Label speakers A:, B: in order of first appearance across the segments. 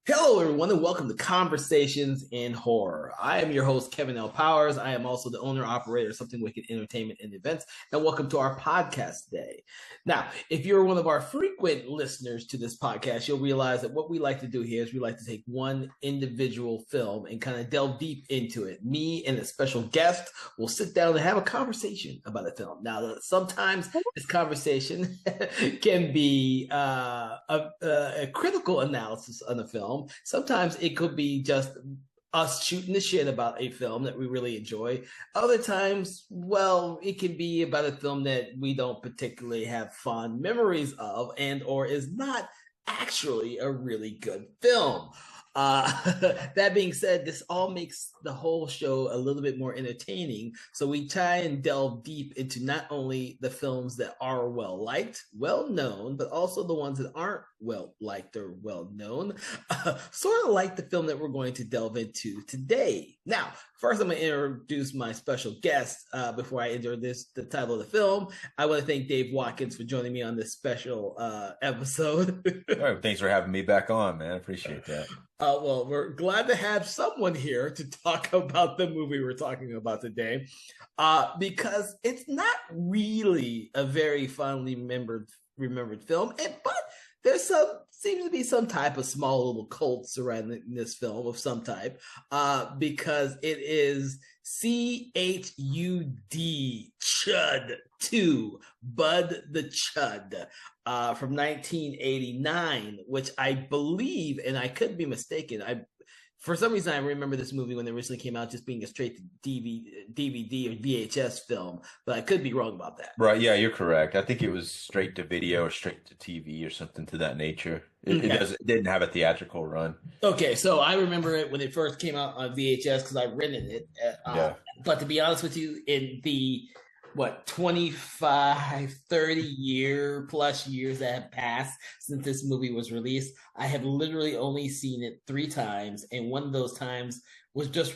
A: Hello, everyone, and welcome to Conversations in Horror. I am your host, Kevin L. Powers. I am also the owner operator of Something Wicked Entertainment and Events, and welcome to our podcast today. Now, if you're one of our frequent listeners to this podcast, you'll realize that what we like to do here is we like to take one individual film and kind of delve deep into it. Me and a special guest will sit down and have a conversation about a film. Now, sometimes this conversation can be a critical analysis on a film. Sometimes it could be just us shooting the shit about a film that we really enjoy. Other times, well, it can be about a film that we don't particularly have fond memories of and or is not actually a really good film. That being said, this all makes the whole show a little bit more entertaining. So we try and delve deep into not only the films that are well liked, well known, but also the ones that aren't well liked or well known. Sort of like the film that we're going to delve into today. Now, first, I'm going to introduce my special guest before I enter the title of the film. I want to thank Dave Watkins for joining me on this special episode.
B: All right, thanks for having me back on, man. I appreciate that.
A: Well, we're glad to have someone here to talk about the movie we're talking about today, because it's not really a very fondly remembered film, but there's seems to be some type of small little cult surrounding this film of some type, because it is C.H.U.D. C.H.U.D. 2, Bud the C.H.U.D. From 1989, which I believe, and I could be mistaken, for some reason I remember this movie when it originally came out just being a straight to DVD or VHS film, but I could be wrong about that.
B: Right, yeah, you're correct. I think it was straight to video or straight to TV or something to that nature. It didn't have a theatrical run.
A: Okay, so I remember it when it first came out on VHS because I rented it. But to be honest with you, in the 25, 30 year plus years that have passed since this movie was released, I have literally only seen it 3 times, and one of those times was just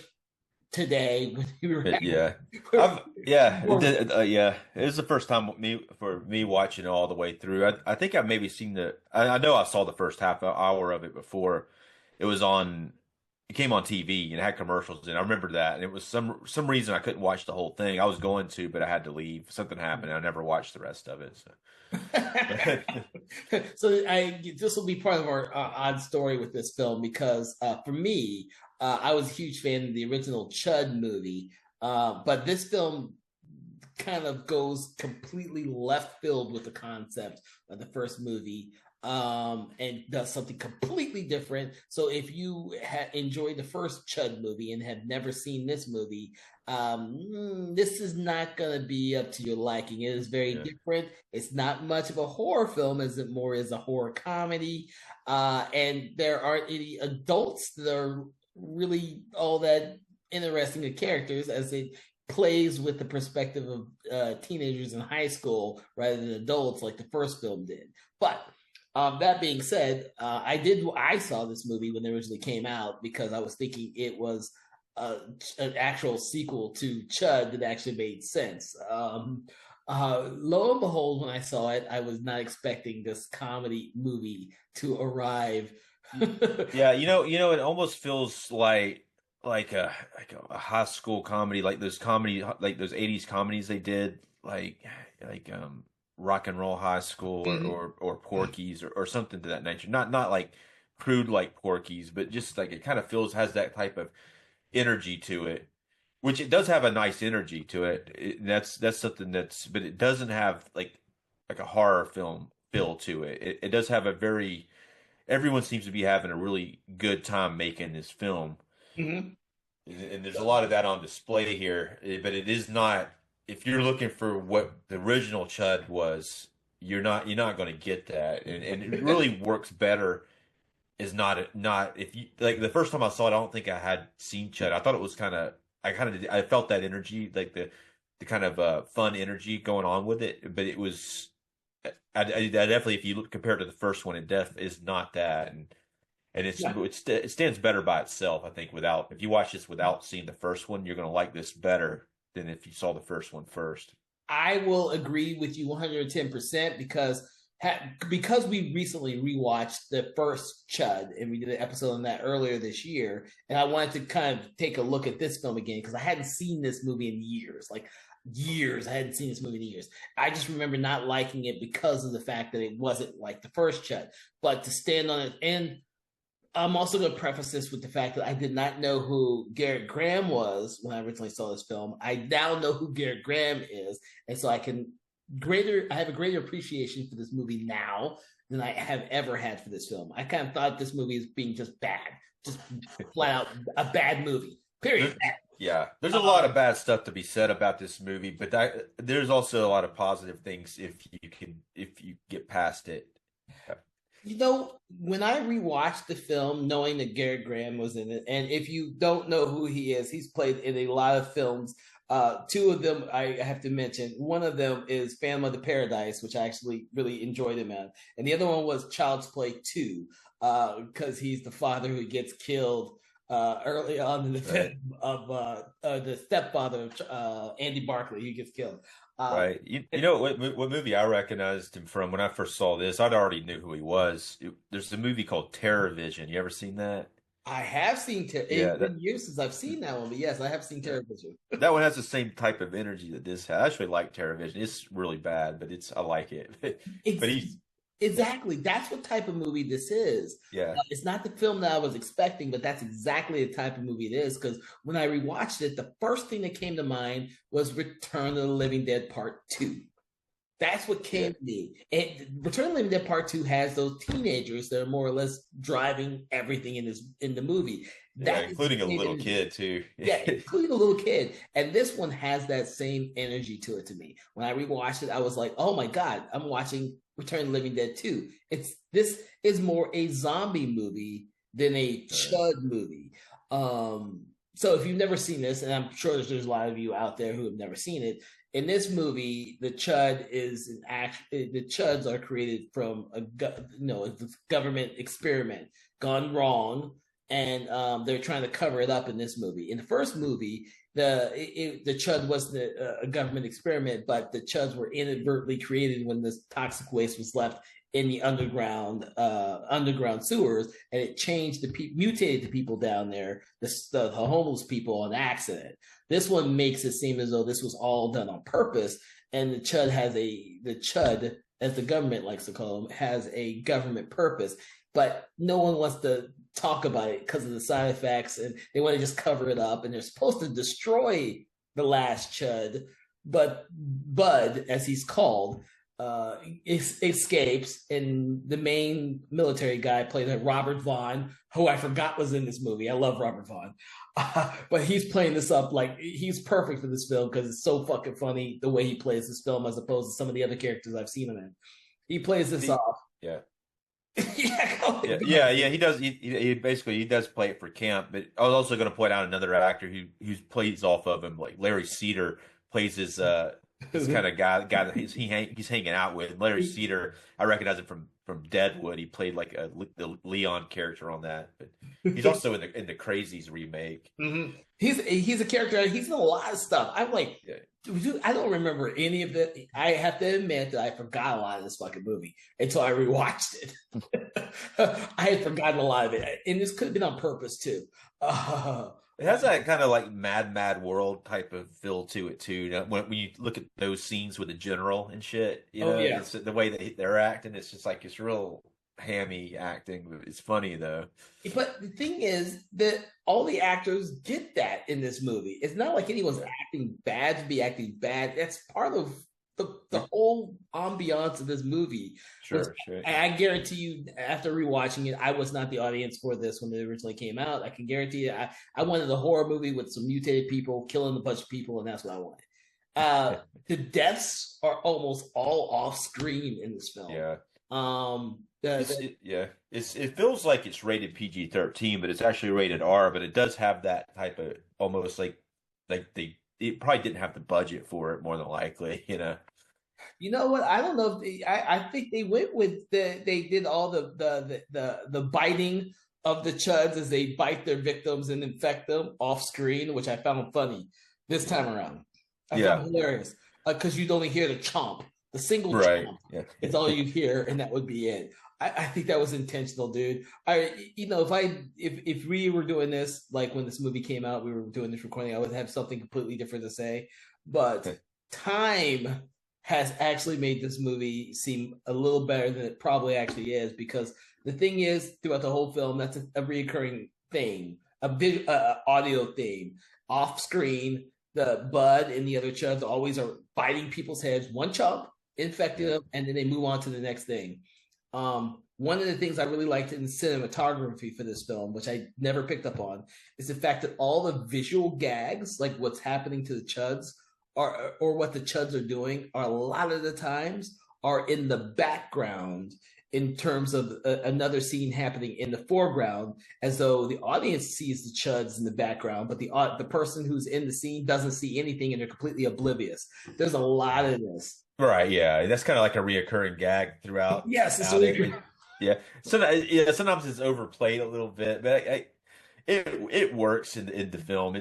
A: today when you were
B: It was the first time for me watching it all the way through. I think I've maybe seen I know I saw the first half hour of it before it was on. It came on TV and it had commercials, and I remember that. And it was some reason I couldn't watch the whole thing. I was going to, but I had to leave. Something happened, and I never watched the rest of it.
A: So, this will be part of our odd story with this film because for me, I was a huge fan of the original C.H.U.D. movie, but this film kind of goes completely left field with the concept of the first movie. And does something completely different. So if you enjoyed the first C.H.U.D. movie and have never seen this movie, this is not going to be up to your liking. It is very different. It's not much of a horror film as it more is a horror comedy. And there aren't any adults that are really all that interesting of characters as it plays with the perspective of teenagers in high school rather than adults like the first film did. But that being said, I saw this movie when it originally came out because I was thinking it was an actual sequel to C.H.U.D. that actually made sense. Lo and behold, when I saw it, I was not expecting this comedy movie to arrive.
B: Yeah, it almost feels like a high school comedy, like those 80s comedies they did, like Rock and Roll High School or Porky's or something to that nature. Not like crude like Porky's, but just like it kind of has that type of energy to it, which it does have a nice energy to it. That's something but it doesn't have like a horror film feel to it. It does have everyone seems to be having a really good time making this film.
A: Mm-hmm.
B: And there's a lot of that on display here, but it is not. If you're looking for what the original C.H.U.D. was, you're not going to get that, and it really works better. Is not if you like the first time I saw it, I don't think I had seen C.H.U.D. I thought it was I felt that energy, like the kind of fun energy going on with it, but it was. I definitely, if you look compared to the first one, it is not that, and it stands better by itself. I think if you watch this without seeing the first one, you're going to like this better than if you saw the first one first.
A: I will agree with you 110% because because we recently rewatched the first Chud, and we did an episode on that earlier this year, and I wanted to kind of take a look at this film again because I hadn't seen this movie in years, like years. I hadn't seen this movie in years. I just remember not liking it because of the fact that it wasn't like the first Chud. But to stand on it, and I'm also going to preface this with the fact that I did not know who Garrett Graham was when I originally saw this film. I now know who Garrett Graham is, and so I have a greater appreciation for this movie now than I have ever had for this film. I kind of thought this movie as being just bad, just flat out a bad movie. Period.
B: There's a lot of bad stuff to be said about this movie, but there's also a lot of positive things if you get past it.
A: You know, when I rewatched the film, knowing that Garrett Graham was in it, and if you don't know who he is, he's played in a lot of films. Two of them I have to mention. One of them is Phantom of the Paradise, which I actually really enjoyed him in, and the other one was Child's Play 2, because he's the father who gets killed early on in the film of the stepfather of Andy Barclay, who gets killed.
B: Right. You know what movie I recognized him from when I first saw this? I'd already knew who he was. There's a movie called Terror Vision. You ever seen that?
A: I have seen it's been years since I've seen that one, but yes, I have seen Terror Vision.
B: That one has the same type of energy that this has. I actually like Terror Vision. It's really bad, but I like it. But he's
A: exactly, that's what type of movie this is.
B: Yeah.
A: It's not the film that I was expecting, but that's exactly the type of movie it is. Because when I rewatched it, the first thing that came to mind was Return of the Living Dead Part 2. That's what came to me. And Return of the Living Dead Part 2 has those teenagers that are more or less driving everything in the movie.
B: Including a little kid too.
A: Including a little kid. And this one has that same energy to it to me. When I rewatched it, I was like, oh my God, I'm watching Return of the Living Dead 2. This is more a zombie movie than a Chud movie. So if you've never seen this, and I'm sure there's a lot of you out there who have never seen it, in this movie, the Chud the Chuds are created from a government experiment gone wrong, and they're trying to cover it up in this movie. In the first movie, the Chud wasn't a government experiment, but the Chuds were inadvertently created when this toxic waste was left in the underground sewers, and it changed mutated the people down there, the homeless people, on accident. This one makes it seem as though this was all done on purpose, and the Chud, as the government likes to call them, has a government purpose, but no one wants to talk about it because of the side effects, and they want to just cover it up, and they're supposed to destroy the last Chud, but Bud, as he's called, escapes, and the main military guy played by Robert Vaughn, who I forgot was in this movie. I love Robert Vaughn. But he's playing this up like he's perfect for this film because it's so fucking funny the way he plays this film as opposed to some of the other characters I've seen him in. He plays this off.
B: Yeah.
A: Yeah.
B: He does. He basically does play it for camp. But I was also going to point out another actor who plays off of him, like Larry Cedar plays this kind of guy that he's hanging out with. Larry Cedar, I recognize him from Deadwood. He played like the Leon character on that, but he's also in the Crazies remake.
A: Mm-hmm. He's a character. He's in a lot of stuff. I'm like, dude, I don't remember any of it. I have to admit that I forgot a lot of this fucking movie until I rewatched it. I had forgotten a lot of it, and this could have been on purpose too.
B: It has that kind of like Mad World type of feel to it too. You know, when you look at those scenes with the general and shit, it's the way that they're acting. It's just like it's real hammy acting. It's funny though.
A: But the thing is that all the actors get that in this movie. It's not like anyone's acting bad to be acting bad. That's part of the whole ambiance of this movie.
B: Sure.
A: I guarantee you, after rewatching it, I was not the audience for this when it originally came out. I can guarantee you, I wanted a horror movie with some mutated people killing a bunch of people, and that's what I wanted. The deaths are almost all off screen in this film.
B: It feels like it's rated PG-13, but it's actually rated R. But it does have that type of almost like it probably didn't have the budget for it, more than likely, you know.
A: You know what? I don't know if I think they went with they did all the biting of the Chuds as they bite their victims and infect them off screen, which I found funny this time around. I found hilarious because you'd only hear the chomp The single
B: Right.
A: chomp
B: Yeah.
A: is all you hear, and that would be it. I think that was intentional, dude. If we were doing this like when this movie came out, we were doing this recording, I would have something completely different to say. But time has actually made this movie seem a little better than it probably actually is, because the thing is, throughout the whole film, that's a reoccurring theme, a big audio theme. Off screen, the Bud and the other chuds always are biting people's heads, one chump, infecting them, and then they move on to the next thing. One of the things I really liked in cinematography for this film, which I never picked up on, is the fact that all the visual gags, like what's happening to the chuds, or what the chuds are doing, are a lot of the times are in the background in terms of another scene happening in the foreground, as though the audience sees the chuds in the background, but the person who's in the scene doesn't see anything and they're completely oblivious. There's a lot of this.
B: Right, yeah, that's kind of like a reoccurring gag throughout.
A: Yes, it's
B: Out
A: really
B: it. Yeah, sometimes it's overplayed a little bit, but it works in the film.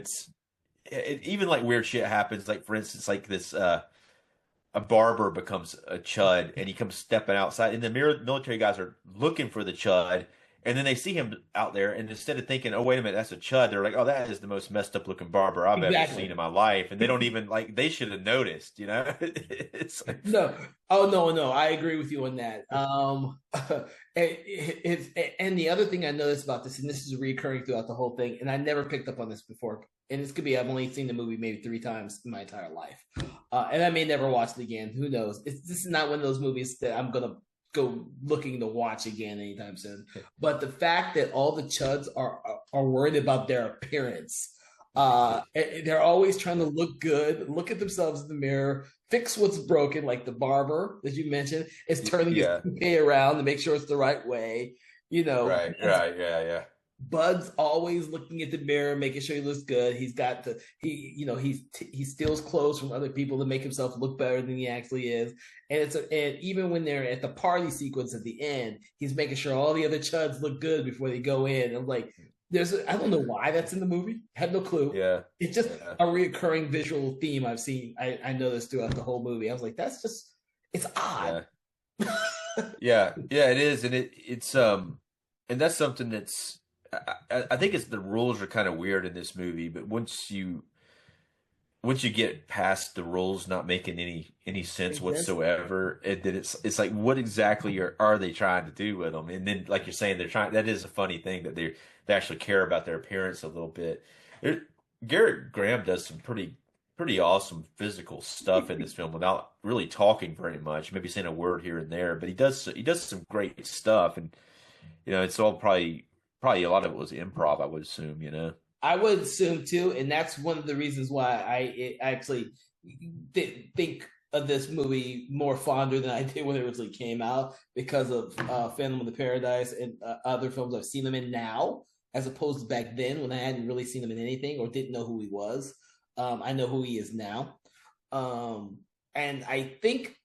B: Even like weird shit happens. Like for instance, like this a barber becomes a chud and he comes stepping outside, and the military guys are looking for the chud, and then they see him out there, and instead of thinking, oh wait a minute, that's a chud, they're like, oh, that is the most messed up looking barber I've ever seen in my life, and they don't even like, they should have noticed, you know. It's like,
A: No, oh no, I agree with you on that. And the other thing I noticed about this, and this is recurring throughout the whole thing, and I never picked up on this before, and this could be I've only seen the movie maybe 3 times in my entire life, and I may never watch it again. Who knows? This is not one of those movies that I'm gonna go looking to watch again anytime soon. But the fact that all the chuds are worried about their appearance. They're always trying to look good, look at themselves in the mirror, fix what's broken, like the barber that you mentioned is turning his toupee around to make sure it's the right way.
B: right, yeah.
A: Bud's always looking at the mirror, making sure he looks good. He's got he steals clothes from other people to make himself look better than he actually is. And even when they're at the party sequence at the end, he's making sure all the other chuds look good before they go in. I'm like, I don't know why that's in the movie. I have no clue.
B: Yeah.
A: It's just a reoccurring visual theme I've seen. I noticed throughout the whole movie. I was like, it's odd.
B: Yeah, it is, and it's and that's something that's I think it's the rules are kind of weird in this movie, but once you get past the rules not making any sense whatsoever, and then it's like, what exactly are they trying to do with them? And then, like you're saying, that is a funny thing that they actually care about their appearance a little bit. Garrett Graham does some pretty awesome physical stuff in this film without really talking very much, maybe saying a word here and there, but he does some great stuff, and it's all probably a lot of it was improv, I would assume,
A: I would assume too, and that's one of the reasons why I actually think of this movie more fonder than I did when it originally came out, because of Phantom of the Paradise and other films I've seen him in now, as opposed to back then when I hadn't really seen him in anything or didn't know who he was. I know who he is now, and I think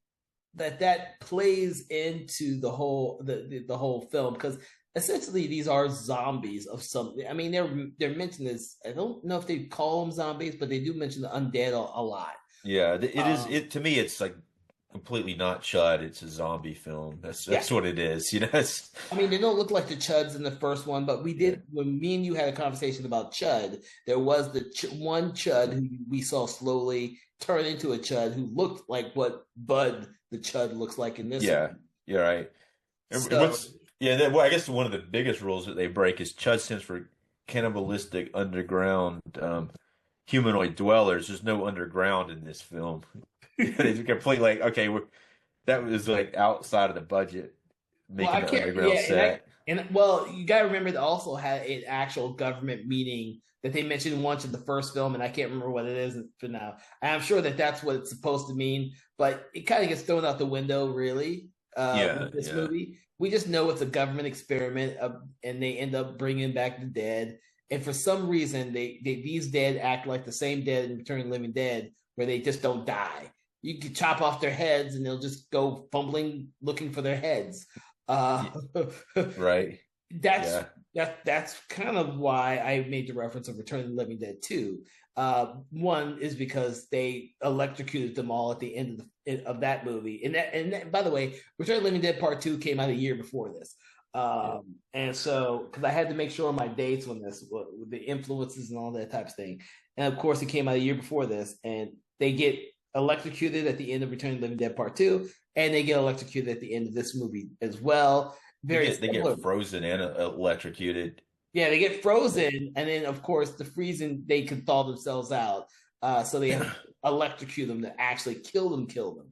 A: that plays into the whole the whole film, because essentially these are zombies of something. I mean, they're mentioned as, I don't know if they call them zombies, but they do mention the undead a lot.
B: Yeah, it is. It to me, it's like completely not Chud. It's a zombie film. That's what it is.
A: I mean, they don't look like the Chuds in the first one, but we did, when me and you had a conversation about Chud, there was the one Chud who we saw slowly turn into a Chud who looked like what Bud the Chud looks like in this one.
B: You're right.
A: So,
B: I guess one of the biggest rules that they break is Chud stands for cannibalistic underground humanoid dwellers. There's no underground in this film. It's completely like, okay, that was like outside of the budget, making the underground set.
A: Well, you got to remember they also had an actual government meeting that they mentioned once in the first film, and I can't remember what it is for now. I'm sure that's what it's supposed to mean, but it kind of gets thrown out the window, really, with this movie. We just know it's a government experiment, and they end up bringing back the dead. And for some reason, these dead act like the same dead in Return of the Living Dead, where they just don't die. You can chop off their heads, and they'll just go fumbling, looking for their heads.
B: Right.
A: That's
B: Yeah,
A: that's kind of why I made the reference of Return of the Living Dead 2. One is because they electrocuted them all at the end of that movie, by the way, Return of the Living Dead Part 2 came out a year before this.
B: yeah.
A: And so, because I had to make sure my dates when this, with the influences and all that type of thing, and of course, it came out a year before this, and they get electrocuted at the end of Return of the Living Dead Part 2, and they get electrocuted at the end of this movie as well. Very
B: They get
A: similar.
B: frozen and electrocuted.
A: Yeah, they get frozen, and then of course the freezing they can thaw themselves out. So they have to electrocute them to actually kill them. Kill them.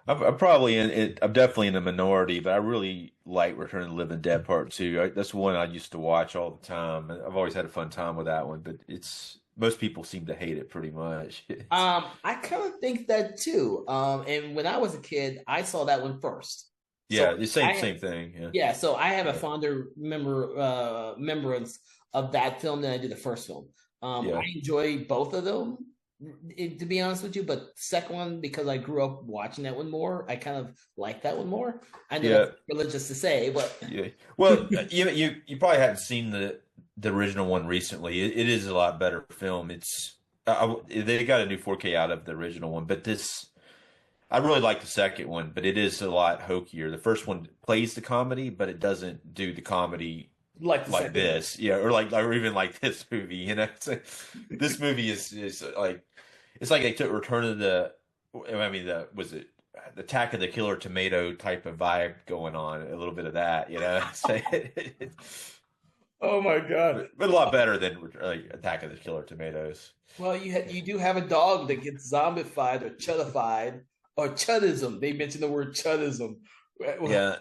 B: I'm probably in it. I'm definitely in the minority, but I really like Return of the Living Dead Part Two. That's one I used to watch all the time. I've always had a fun time with that one, but it's most people seem to hate it pretty much.
A: I kind of think that too. And when I was a kid, I saw that one first. So
B: Yeah, the
A: I
B: same thing. Yeah,
A: yeah, so I have a
B: yeah,
A: fonder remembrance of that film than I did the first film. I
B: yeah,
A: enjoy both of them, to be honest with you. But the second one, because I grew up watching that one more, I kind of like that one more. I know
B: yeah,
A: that's religious to say, but
B: yeah. Well, you probably haven't seen the original one recently. It is a lot better film. They got a new 4K out of the original one, but this. I really like the second one, but it is a lot hokier. The first one plays the comedy, but it doesn't do the comedy
A: like the
B: like
A: second one.
B: this. Yeah, or even like this movie. This movie is like it's like they took Return of the. I mean, the was it the Attack of the Killer Tomato type of vibe going on? A little bit of that, you know.
A: Oh my god!
B: But a lot better than Attack of the Killer Tomatoes.
A: Well, you do have a dog that gets zombified or chudified or chudism. They mentioned the word chudism.
B: Yeah.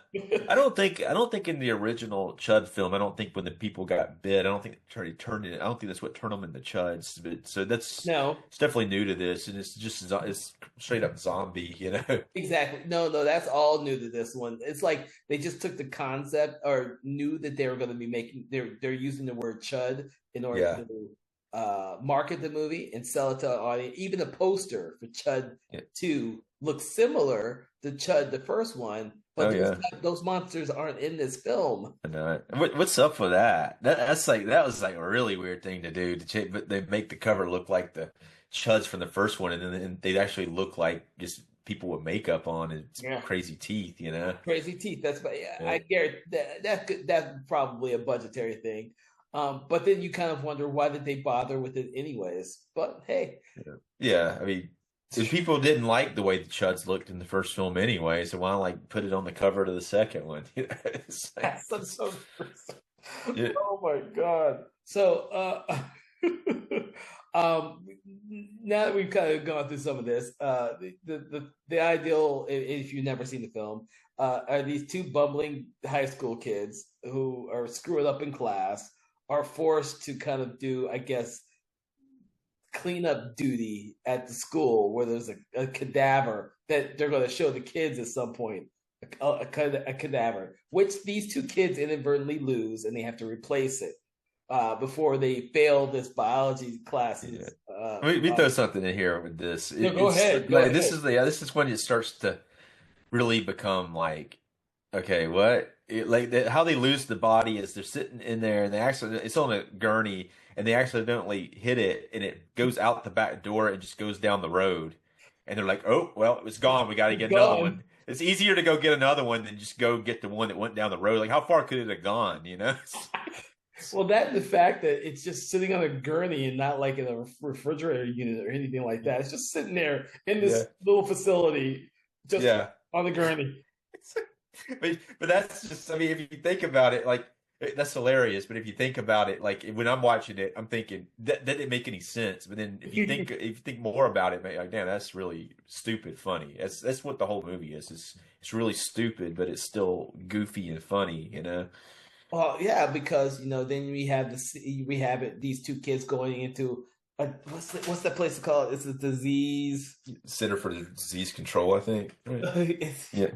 B: I don't think in the original Chud film, I don't think when the people got bit, I don't think they turned it. I don't think that's what turned them into Chuds. But so that's
A: No,
B: it's definitely new to this, and it's just it's straight up zombie, you know?
A: exactly. No, that's all new to this one. It's like they just took the concept or knew that they were going to be making. They're using the word chud in order
B: Yeah.
A: to market the movie and sell it to an audience. Even the poster for Chud
B: Yeah.
A: 2 looks similar to Chud the first one, but
B: Oh yeah.
A: those monsters aren't in this film.
B: And, what's up with that? That's like that was like a really weird thing to do to change, but they make the cover look like the Chuds from the first one, and then they actually look like just people with makeup on and
A: Yeah.
B: crazy teeth, you know?
A: Crazy teeth. That's yeah,
B: Yeah.
A: I guarantee that's probably a budgetary thing. But then you kind of wonder why did they bother with it anyways? But hey,
B: Yeah, I mean, if people didn't like the way the Chuds looked in the first film anyway, so why like put it on the cover to the second one? It's like,
A: that's so.
B: yeah,
A: Oh my god! So, now that we've kind of gone through some of this, the ideal, if you've never seen the film, are these two bumbling high school kids who are screwing up in class, are forced to kind of do, I guess, cleanup duty at the school where there's a cadaver that they're going to show the kids at some point. A cadaver, which these two kids inadvertently lose, and they have to replace it before they fail this biology
B: yeah.
A: classes.
B: We throw something in here with this.
A: No, go
B: It's
A: ahead. Go
B: like this
A: ahead.
B: is the yeah, this is when it starts to really become like, okay, what? How they lose the body is they're sitting in there and they actually it's on a gurney and they accidentally hit it and it goes out the back door and just goes down the road and they're like, oh well, it's gone. We got to get another
A: Gone.
B: one. It's easier to go get another one than just go get the one that went down the road. Like how far could it have gone? You know?
A: Well, that and the fact that it's just sitting on a gurney and not like in a refrigerator unit or anything like that. It's just sitting there in
B: Yeah,
A: this little facility, just
B: yeah.
A: on the gurney.
B: But that's just, I mean, if you think about it, like that's hilarious. But if you think about it, like when I'm watching it, I'm thinking that didn't make any sense. But then if you think more about it, like damn, that's really stupid, funny. That's what the whole movie is. It's really stupid, but it's still goofy and funny, you know?
A: Well, yeah, because then we have these two kids going into what's that place called? It's a disease.
B: Center for Disease Control, I think. Right.
A: It's,
B: Yeah,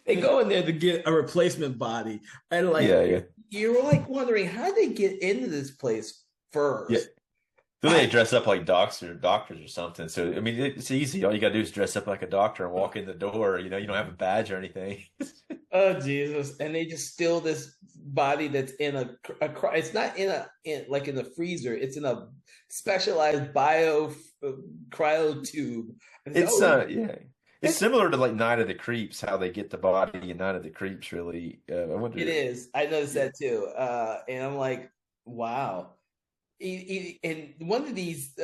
A: they go in there to get a replacement body, and
B: yeah, yeah,
A: you're like wondering how they get into this place
B: yeah.
A: first.
B: So they dress up like doctors or something. So I mean, it's easy. All you gotta do is dress up like a doctor and walk in the door. You know, you don't have a badge or anything.
A: Oh Jesus! And they just steal body that's in it's not in the freezer. It's in a specialized bio cryo tube. And it's,
B: It's
A: oh,
B: yeah. It's
A: it's,
B: similar to like Night of the Creeps, how they get the body in Night of the Creeps. Really, I
A: it
B: wonder.
A: is. I noticed
B: Yeah,
A: that too. And I'm like, wow. And one of these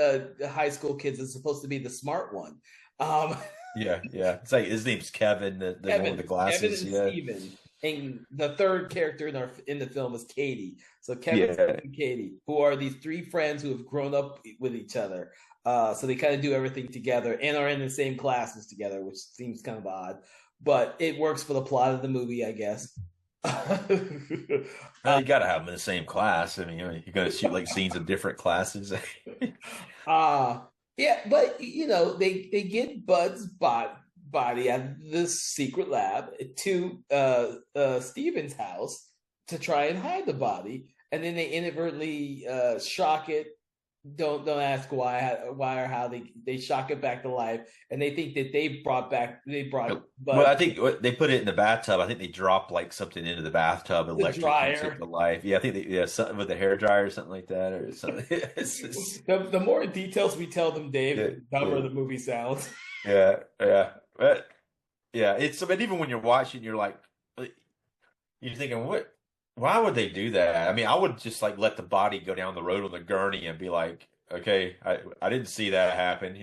A: high school kids is supposed to be the smart one. Um,
B: yeah. It's like his name's Kevin, the one with the
A: Kevin
B: glasses.
A: and
B: Yeah,
A: Steven. And the third character in the film is Katie. So Kevin, Steve,
B: yeah.
A: and Katie, who are these three friends who have grown up with each other. So they kind of do everything together and are in the same classes together, which seems kind of odd, but it works for the plot of the movie, I guess.
B: You got to have them in the same class. I mean, you're going to shoot like scenes of different classes.
A: uh yeah, but they get Bud's body out of this secret lab to Steven's house to try and hide the body, and then they inadvertently shock it. Don't ask why or how they shock it back to life, and they think that they brought
B: Well,
A: Bud
B: I think they put it in the bathtub. I think they dropped like something into the bathtub,
A: the
B: electrocutes it
A: dryer.
B: to life. Yeah, I think something with the hair dryer or something like that, or something.
A: The more details we tell them, Dave,
B: Yeah,
A: the dumber
B: yeah,
A: the movie sounds.
B: yeah. But yeah, but even when you're watching, you're thinking, what? Why would they do that? I mean, I would just like let the body go down the road on the gurney and be like, okay, I didn't see that happen,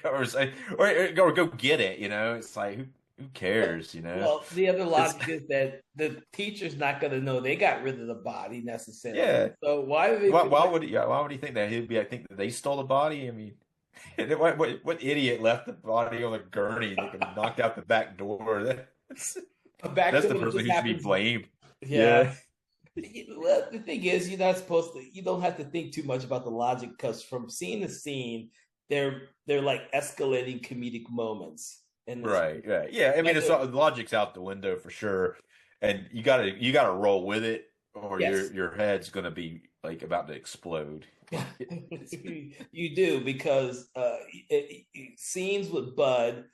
B: or say, or go get it, It's like who cares.
A: Well, the other
B: It's
A: logic is that the teacher's not going to know they got rid of the body necessarily.
B: yeah.
A: So why do they
B: Why,
A: feel
B: why
A: like
B: would why would he think that? I think that they stole the body. I mean, what idiot left the body on the gurney that could have knocked out the back door?
A: a back
B: That's
A: door
B: the
A: that
B: person
A: just
B: who should be
A: happens?
B: blamed.
A: Yeah.
B: Yeah.
A: Well, the thing is, you're not supposed to. You don't have to think too much about the logic because from scene to scene, they're like escalating comedic moments in this.
B: Right, right. Yeah, I mean,
A: Like
B: it's all, the logic's out the window for sure, and you gotta roll with it, or
A: yes,
B: your head's gonna be like about to explode.
A: you do because scenes with Bud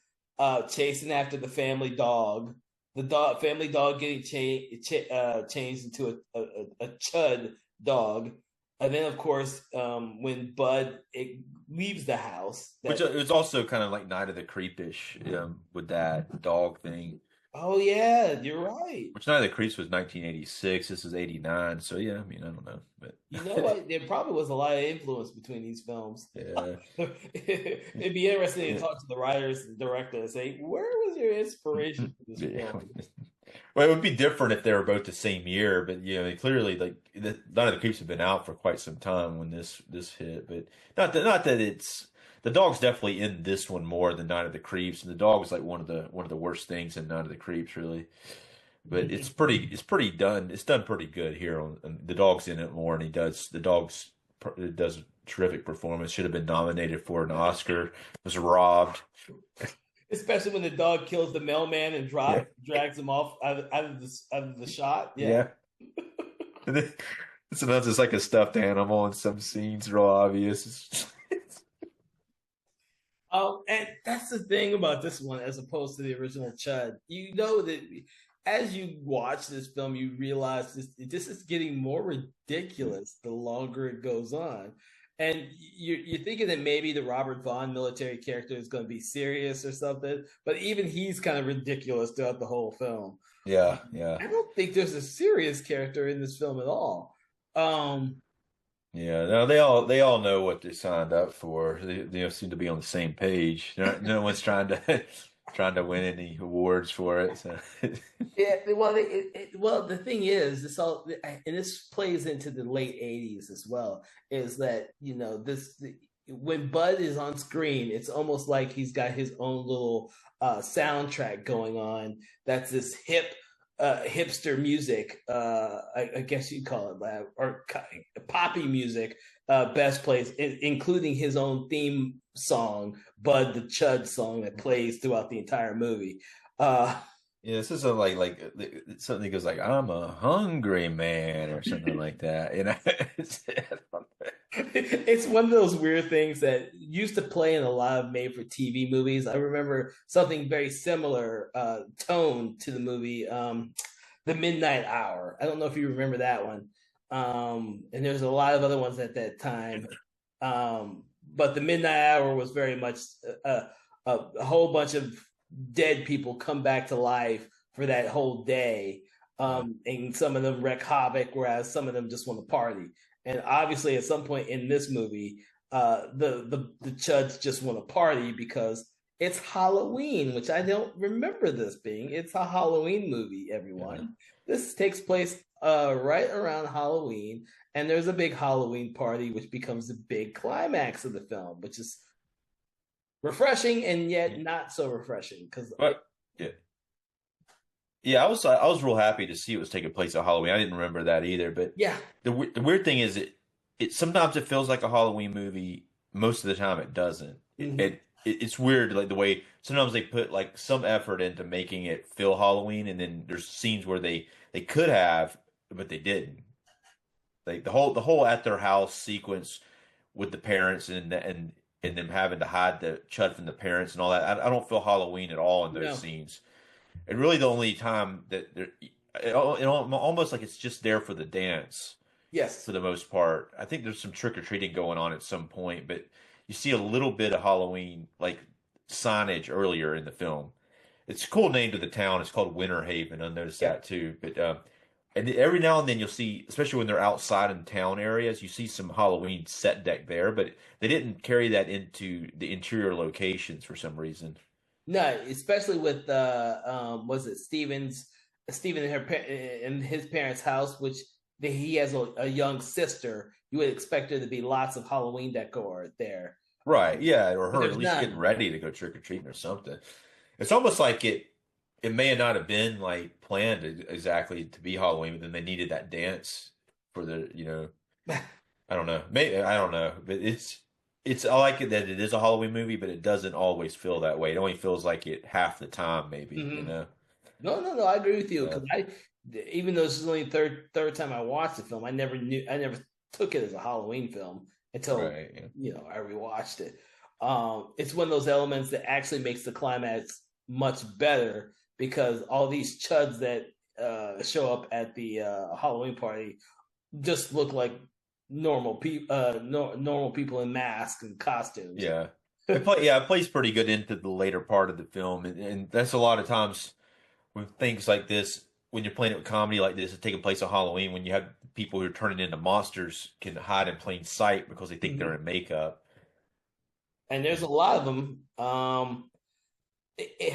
A: chasing after the family dog, the family dog getting changed into a chud dog, and then of course when Bud leaves the house,
B: Which
A: that
B: it's also kind of like Night of the Creepish, with that dog thing.
A: oh yeah, you're right.
B: Which Night of the Creeps was 1986. This is 89. So yeah, I mean, I don't know, but
A: You know what? There probably was a lot of influence between these films.
B: yeah,
A: It'd be interesting to
B: yeah.
A: talk to the writers and director and say, where was your inspiration for this
B: Yeah.
A: film?
B: Well, it would be different if they were both the same year, but clearly, like Night of the Creeps have been out for quite some time when this hit. But not that it's the dog's definitely in this one more than Night of the Creeps, and the dog is like one of the worst things in Night of the Creeps, really. But it's pretty done. It's done pretty good here. On the dog's in it more, and it does a terrific performance. Should have been nominated for an Oscar. Was robbed.
A: Especially when the dog kills the mailman and
B: Yeah,
A: drags him off out of the shot. Yeah.
B: yeah. And then, sometimes it's like a stuffed animal in some scenes, real obvious.
A: And that's the thing about this one, as opposed to the original Chud. You know that as you watch this film, you realize this is getting more ridiculous the longer it goes on. And you're thinking that maybe the Robert Vaughn military character is going to be serious or something, but even he's kind of ridiculous throughout the whole film.
B: Yeah, yeah,
A: I don't think there's a serious character in this film at all. Um,
B: yeah. No, they all know what they signed up for. They seem to be on the same page. No one's trying to trying to win any awards for it. So.
A: Yeah, well, the thing is, and this plays into the late '80s as well. Is that when Bud is on screen, it's almost like he's got his own little soundtrack going on. That's this hipster music. I guess you'd call it that, or poppy music. Best plays, including his own theme song, Bud the Chud song that plays throughout the entire movie. Uh,
B: Yeah, this isn't like something that goes like "I'm a hungry man" or something like that.
A: It's one of those weird things that used to play in a lot of made-for-TV movies. I remember something very similar tone to the movie, the Midnight Hour. I don't know if you remember that one. And there's a lot of other ones at that time. But the Midnight Hour was very much a whole bunch of dead people come back to life for that whole day.
B: Yeah.
A: And some of them wreak havoc, whereas some of them just want to party. And obviously, at some point in this movie, the Chuds just want to party because it's Halloween, which I don't remember this being. It's a Halloween movie,
B: Yeah.
A: everyone. This takes place right around Halloween, and there's a big Halloween party, which becomes the big climax of the film, which is refreshing and yet not so refreshing because
B: But yeah, yeah, I was real happy to see it was taking place at Halloween. I didn't remember that either. But
A: yeah.
B: the weird thing is it sometimes it feels like a Halloween movie. Most of the time it doesn't.
A: Mm-hmm.
B: It's weird like the way sometimes they put like some effort into making it feel Halloween, and then there's scenes where they could have, but they didn't. Like the whole at their house sequence with the parents and them having to hide the Chud from the parents and all that. I don't feel Halloween at all in those
A: No.
B: scenes. And really, the only time that almost like it's just there for the dance
A: Yes.
B: for the most part. I think there's some trick or treating going on at some point, but you see a little bit of Halloween like signage earlier in the film. It's a cool name to the town. It's called Winter Haven. I noticed
A: Yeah.
B: that too. But and every now and then you'll see, especially when they're outside in town areas, you see some Halloween set deck there. But they didn't carry that into the interior locations for some reason.
A: No, especially with was it Steven and and his parents' house, which he has a young sister. You would expect there to be lots of Halloween decor there,
B: Right, yeah, or
A: but
B: her at
A: there's
B: least getting
A: none.
B: ready to go trick or treating or something. It's almost like it may not have been like planned exactly to be Halloween, but then they needed that dance for the. I don't know. Maybe I don't know, but it's I like it that it is a Halloween movie, but it doesn't always feel that way. It only feels like it half the time, maybe, you
A: Hmm.
B: know.
A: No, no, no. I agree with you
B: Uh,
A: because even though this is only the third time I watched the film, I never took it as a Halloween film until
B: right. Yeah.
A: I rewatched it. It's one of those elements that actually makes the climax much better because all these chuds that show up at the Halloween party just look like normal people in masks and costumes.
B: Yeah. It plays pretty good into the later part of the film, and that's a lot of times with things like this, when you're playing it with comedy like this, it's taking place on Halloween, when you have people who are turning into monsters can hide in plain sight because they think they're
A: Mhm.
B: in makeup.
A: And there's a
B: And
A: lot of them. It,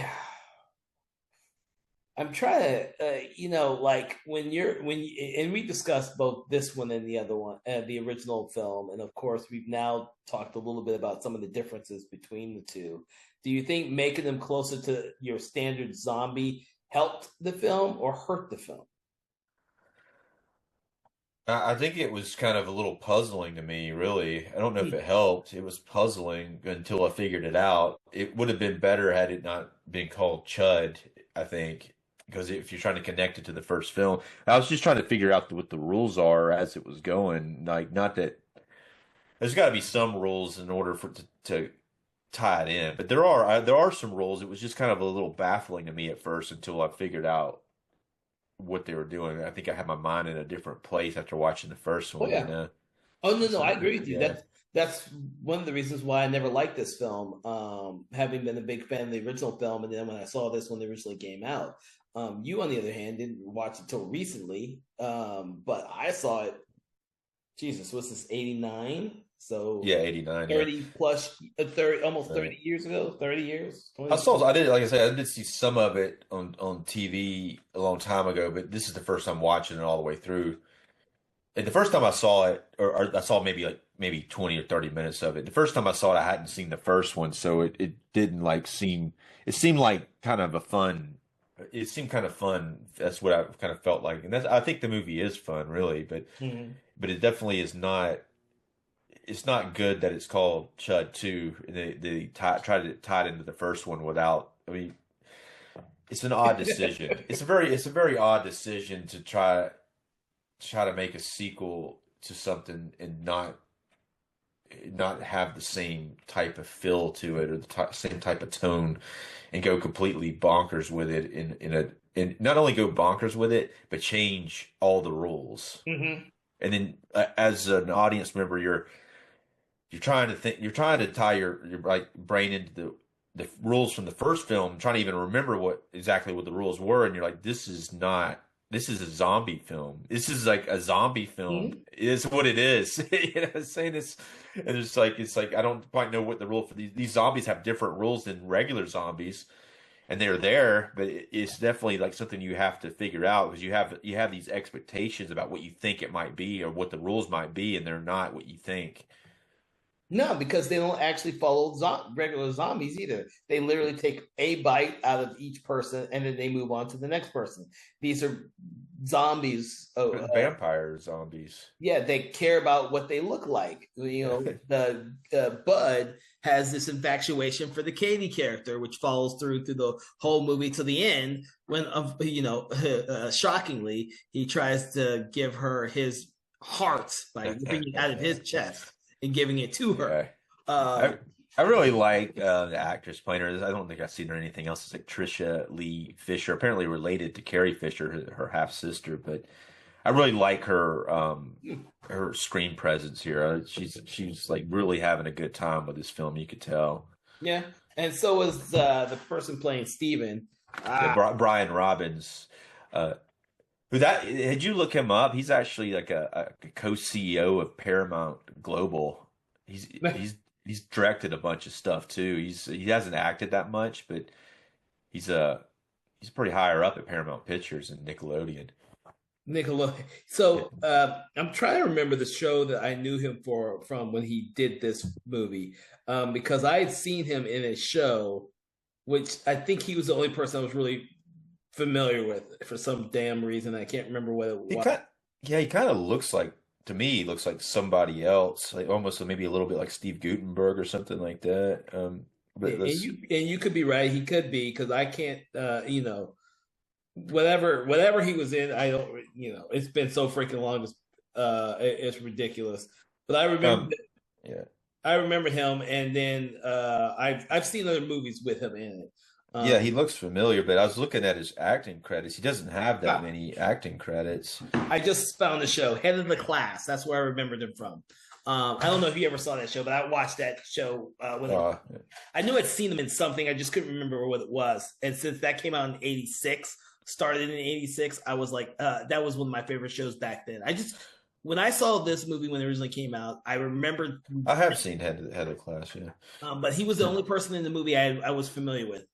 A: I'm trying to, like and we discussed both this one and the other one, the original film, and of course we've now talked a little bit about some of the differences between the two. Do you think making them closer to your standard zombie helped the film or hurt the film?
B: I think it was kind of a little puzzling to me, really. I don't know if
A: Hmm.
B: it helped. It was puzzling until I figured it out. It would have been better had it not been called Chud, I think, because if you're trying to connect it to the first film, I was just trying to figure out what the rules are as it was going. Like, not that there's got to be some rules in order for it to tie it in, but there are some rules. It was just kind of a little baffling to me at first until I figured out what they were doing. I think I had my mind in a different place after watching the first
A: Oh
B: one, you
A: yeah.
B: know.
A: Oh no, no, I
B: So
A: agree with you.
B: yeah,
A: That's one of the reasons why I never liked this film. Having been a big fan of the original film, and then when I saw this when it originally came out, you on the other hand didn't watch it till recently. But I saw it. Jesus, what's this? 89. So
B: yeah, 89, yeah.
A: 30 plus, 30, almost
B: Right.
A: 30 years ago. 30 years.
B: I
A: 20.
B: saw, I did, like I said, I did see some of it on TV a long time ago, but this is the first time watching it all the way through. And the first time I saw it, or I saw maybe 20 or 30 minutes of it. The first time I saw it, I hadn't seen the first one, so it didn't like seem. It seemed like kind of a fun. It seemed kind of fun. That's what I kind of felt like, and that's. I think the movie is fun, really,
A: Mhm.
B: but it definitely is not. It's not good that it's called Chud 2. And try to tie it into the first one without. I mean, it's an odd decision. It's a very odd decision to try to make a sequel to something and not have the same type of feel to it or the same type of tone and go completely bonkers with it in a and not only go bonkers with it, but change all the rules.
A: Mm-hmm.
B: And then as an audience member, you're trying to think, you're trying to tie your like brain into the rules from the first film, trying to even remember exactly what the rules were, and you're like, this is a zombie film. This is like a zombie film.
A: Mm-hmm.
B: It is what it is. You know, saying this, and it's like I don't quite know what the rule for these zombies have different rules than regular zombies, and they're there, but it's definitely like something you have to figure out because you have these expectations about what you think it might be or what the rules might be, and they're not what you think.
A: No, because they don't actually follow regular zombies either. They literally take a bite out of each person and then they move on to the next person. These are zombies.
B: Vampire zombies.
A: Yeah, they care about what they look like. You know, the Bud has this infatuation for the Katie character, which follows through the whole movie to the end. When, shockingly, he tries to give her his heart by ripping it out of his chest and giving it to her.
B: Yeah. I really like the actress playing her. I don't think I've seen her in anything else. It's like Trisha Lee Fisher, apparently related to Carrie Fisher, her half sister. But I really like her screen presence here. She's like really having a good time with this film. You could tell.
A: Yeah, and so is the person playing Steven.
B: Brian Robbins. Who that? Did you look him up? He's actually like a co-CEO of Paramount Global. He's directed a bunch of stuff too. He hasn't acted that much, but he's pretty higher up at Paramount Pictures and Nickelodeon.
A: Nickelodeon. So I'm trying to remember the show that I knew him from when he did this movie, because I had seen him in a show, which I think he was the only person I was really familiar with for some damn reason. I can't remember what it was.
B: He kind of looks like, to me, he looks like somebody else, like almost maybe a little bit like Steve Guttenberg or something like that. But
A: and you could be right. He could be, because I can't, whatever he was in, I don't, it's been so freaking long. It's ridiculous. But I remember,
B: yeah,
A: I remember him, and then I've seen other movies with him in it.
B: Yeah, he looks familiar, but I was looking at his acting credits. He doesn't have that many acting credits.
A: I just found the show, Head of the Class. That's where I remembered him from. I don't know if you ever saw that show, but I watched that show. I knew I'd seen him in something. I just couldn't remember what it was. And since that came out in '86, started in '86, I was like, that was one of my favorite shows back then. When I saw this movie when it originally came out, I remembered.
B: I have seen Head of the Class, yeah.
A: But he was the only person in the movie I was familiar with.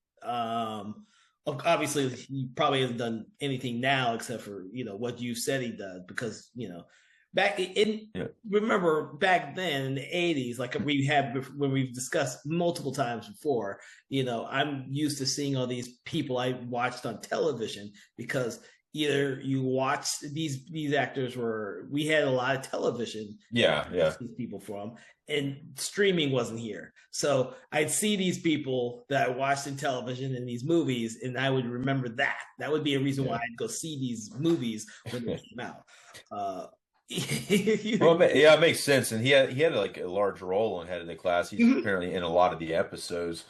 A: Obviously he probably hasn't done anything now except for what you said he does, because remember back then in the '80s, like when we've discussed multiple times before, I'm used to seeing all these people I watched on television, because either you watch these actors we had a lot of television these people from, and streaming wasn't here. So I'd see these people that I watched in television in these movies, and I would remember that. That would be a reason why I'd go see these movies when they came out.
B: Well, yeah, it makes sense. And he had like a large role in Head of the Class. He's apparently in a lot of the episodes.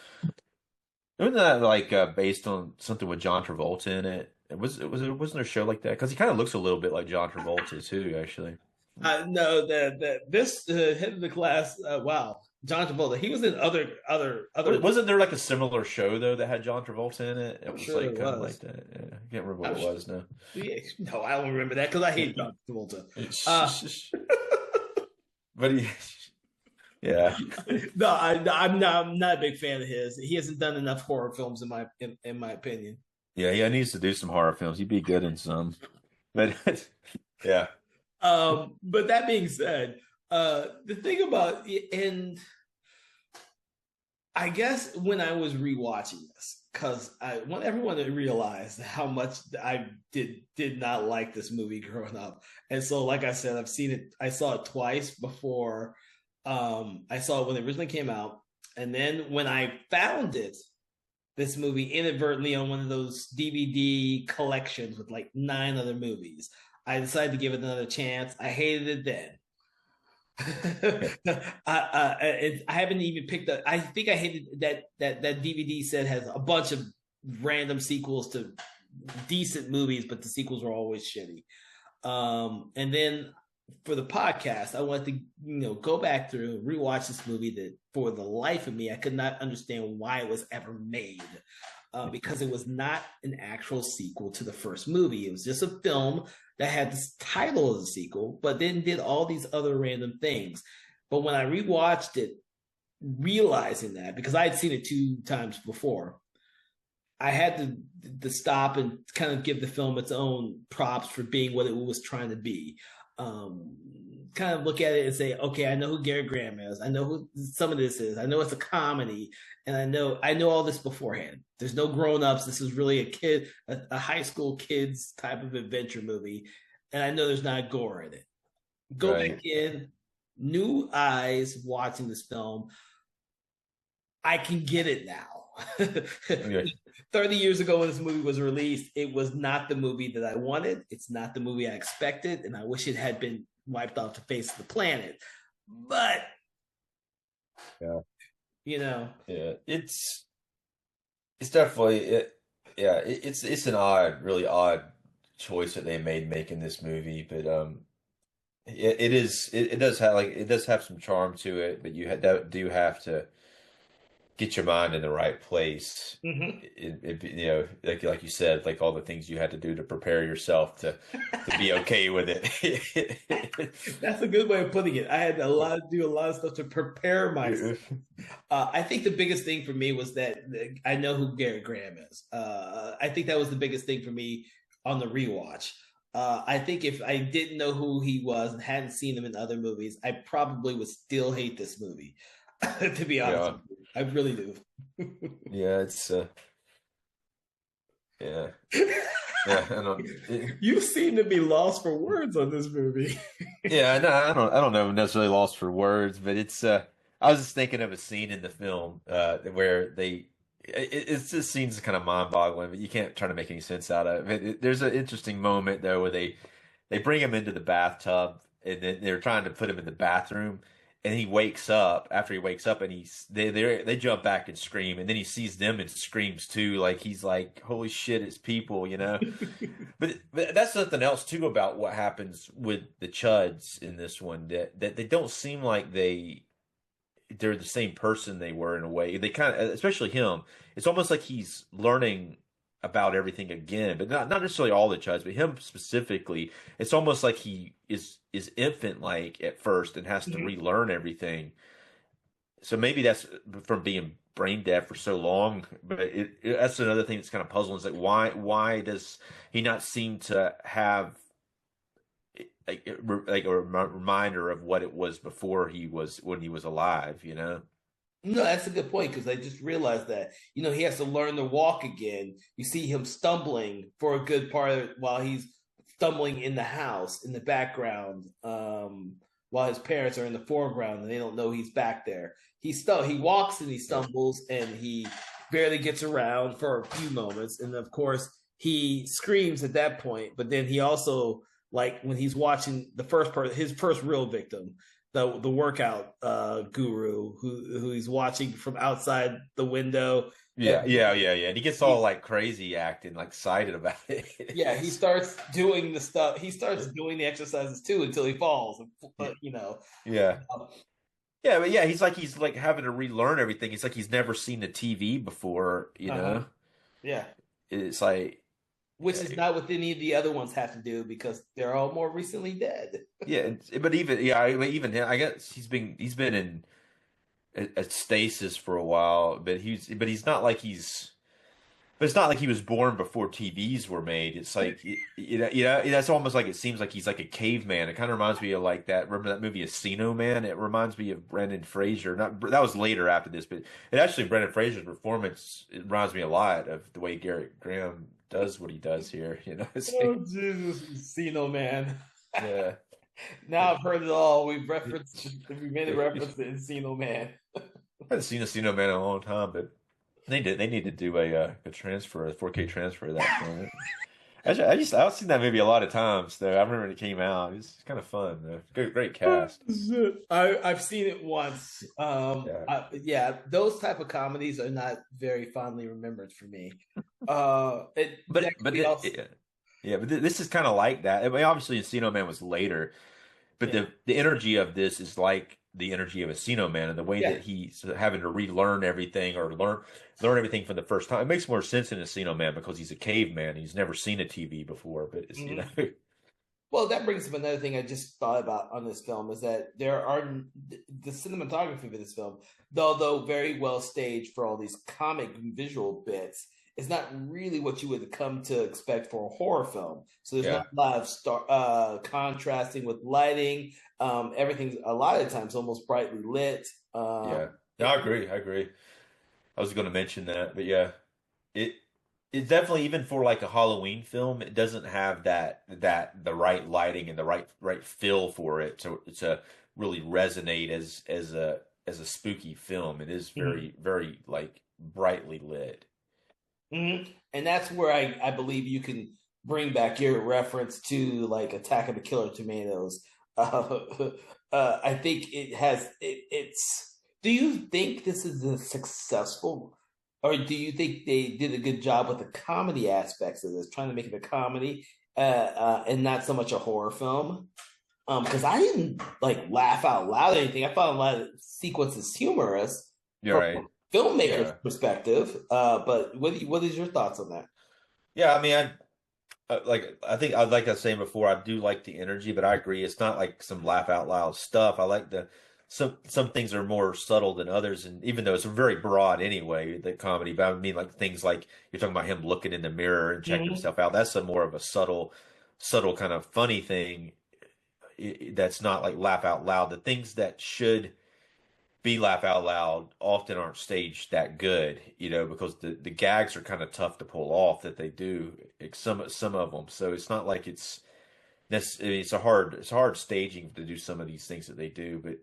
B: Wasn't that like based on something with John Travolta in it? Wasn't there a show like that? Because he kind of looks a little bit like John Travolta too, actually.
A: No, this Head of the Class. Wow, John Travolta. He was in other.
B: Wasn't there like a similar show though that had John Travolta in it? It was
A: sure
B: like kind of like that. Yeah, I can't remember what it was now.
A: Yeah, no, I don't remember that because I hate John Travolta.
B: But yeah.
A: No, I'm not a big fan of his. He hasn't done enough horror films in my opinion.
B: Yeah, he needs to do some horror films. He'd be good in some. But yeah.
A: But that being said, the thing about, and I guess when I was rewatching this, because I want everyone to realize how much I did not like this movie growing up. And so, like I said, I saw it twice before. I saw it when it originally came out, and then when I found this movie inadvertently on one of those DVD collections with like 9 other movies, I decided to give it another chance. I hated it then. I haven't even picked up. I think I hated that DVD set has a bunch of random sequels to decent movies, but the sequels were always shitty. And then for the podcast, I wanted to, go back through, rewatch this movie that for the life of me, I could not understand why it was ever made. Because it was not an actual sequel to the first movie. It was just a film that had this title as a sequel, but then did all these other random things. But when I rewatched it, realizing that, because I had seen it 2 times before, I had to stop and kind of give the film its own props for being what it was trying to be. Kind of look at it and say, okay, I know who Gary Graham is. I know who some of this is. I know it's a comedy, and I know all this beforehand. There's no grown-ups. This is really a high school kids type of adventure movie, and I know there's not gore in it. Go back in, new eyes watching this film. I can get it now. 30 years ago when this movie was released, it was not the movie that I wanted. It's not the movie I expected, and I wish it had been wiped off the face of the planet. But
B: it's definitely it's an really odd choice that they made making this movie, but it does have some charm to it, but do have to get your mind in the right place. Like you said, like all the things you had to do to prepare yourself to be okay with it.
A: That's a good way of putting it. I had to do a lot of stuff to prepare myself. I think the biggest thing for me was that I know who Gary Graham is. I think that was the biggest thing for me on the rewatch. I think if I didn't know who he was and hadn't seen him in other movies, I probably would still hate this movie. To be honest, I really do.
B: It's yeah.
A: You seem to be lost for words on this movie.
B: Yeah, no, I don't know necessarily lost for words, but it's I was just thinking of a scene in the film where it's this scene's kind of mind-boggling, but you can't try to make any sense out of it. There's an interesting moment though where they bring him into the bathtub and then they're trying to put him in the bathroom. And he wakes up after he wakes up, and they jump back and scream, and then he sees them and screams too. Like he's like, "Holy shit, it's people!" But that's something else too about what happens with the Chuds in this one. That they don't seem like they're the same person they were in a way. They kind of, especially him. It's almost like he's learning about everything again, but not necessarily all the Chuds, but him specifically. It's almost like he is infant like at first and has to relearn everything. So maybe that's from being brain dead for so long. But that's another thing that's kind of puzzling. Is like why does he not seem to have like a reminder of what it was before when he was alive?
A: No, that's a good point because I just realized that he has to learn to walk again. You see him stumbling for a good part of it while he's stumbling in the house in the background, while his parents are in the foreground and they don't know he's back there. He walks and he stumbles and he barely gets around for a few moments, and of course he screams at that point. But then he also, like when he's watching his first real victim, the workout guru who he's watching from outside the window.
B: Yeah. And he gets all like crazy acting, like excited about it.
A: Yeah, he starts doing the stuff. He starts doing the exercises too until he falls.
B: Yeah. But he's like having to relearn everything. It's like he's never seen the TV before,
A: Yeah.
B: It's like,
A: which is not what any of the other ones have to do because they're all more recently dead.
B: Yeah, but even I guess he's been in a stasis for a while, but he's not like but it's not like he was born before TVs were made. It's like that's almost like it seems like he's like a caveman. It kind of reminds me of like that. Remember that movie Encino Man? It reminds me of Brendan Fraser. Not that was later after this, but Brendan Fraser's performance. It reminds me a lot of the way Garrett Graham does what he does here.
A: Oh Jesus, Encino Man.
B: Yeah.
A: Now I've heard it all. We made a reference to Encino Man.
B: I haven't seen Encino Man in a long time, but they need to do a 4K transfer of that from it. I've seen that movie a lot of times though. I remember when it came out. It's kind of fun though. Great cast.
A: I've seen it once.
B: Yeah,
A: Yeah, those type of comedies are not very fondly remembered for me. That
B: but
A: could be also,
B: yeah, but this is kind of like that. I mean, obviously, Encino Man was later, but
A: yeah,
B: the energy of this is like the energy of Encino Man, and the way
A: yeah.
B: that he's having to relearn everything or learn everything for the first time. It makes more sense in Encino Man because he's a caveman. He's never seen a TV before, but it's
A: Mhm.
B: you know.
A: Well, that brings up another thing I just thought about on this film is that there are the cinematography for this film, though very well staged for all these comic visual bits, is not really what you would come to expect for a horror film. So there's not
B: Yeah,
A: a lot of contrasting with lighting. Everything's a lot of times almost brightly lit.
B: yeah. No,
A: It,
B: I agree. I agree. I was going to mention that, but yeah, it it definitely even for like a Halloween film, it doesn't have that the right lighting and the right feel for it to really resonate as a spooky film. It is
A: Mhm.
B: very like brightly lit.
A: And that's where I believe you can bring back your reference to like Attack of the Killer Tomatoes. Uh, I think it's. Do you think this is a successful, or do you think they did a good job with the comedy aspects of this, trying to make it a comedy and not so much a horror film? Because I didn't like laugh out loud or anything. I found a lot of sequences humorous
B: You're
A: from
B: right.
A: a filmmaker's
B: Yeah.
A: perspective. But what is your thoughts on that?
B: Yeah, I mean, I think I'd like I was saying before, I do like the energy, but I agree it's not like some laugh out loud stuff. I like the some things are more subtle than others, and even though it's very broad anyway, the comedy, but I mean like things like you're talking about him looking in the mirror and checking
A: Mhm.
B: himself out. That's a more of a subtle kind of funny thing that's not like laugh out loud. The things that should be laugh out loud often aren't staged that good, because the gags are kind of tough to pull off that they do, some of them. So it's not like it's a hard staging to do some of these things that they do, but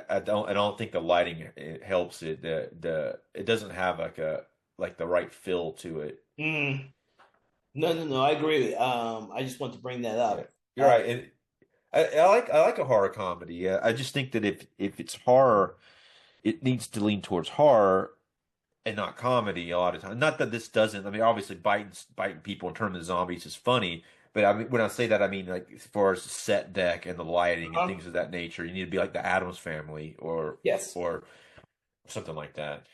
B: I don't think the lighting it helps it. It doesn't have like the right feel to it.
A: Mm. No. I agree. I just want to bring that
B: Yeah,
A: up.
B: you're right. And I like a horror comedy. Yeah, I just think that if it's horror, it needs to lean towards horror and not comedy a lot of times. Not that this doesn't. I mean, obviously, biting people and turning into zombies is funny. But I mean, when I say that, I mean like as far as the set deck and the lighting and
A: Uh-huh.
B: things of that nature. You need to be like the Addams Family
A: Yes.
B: or something like that.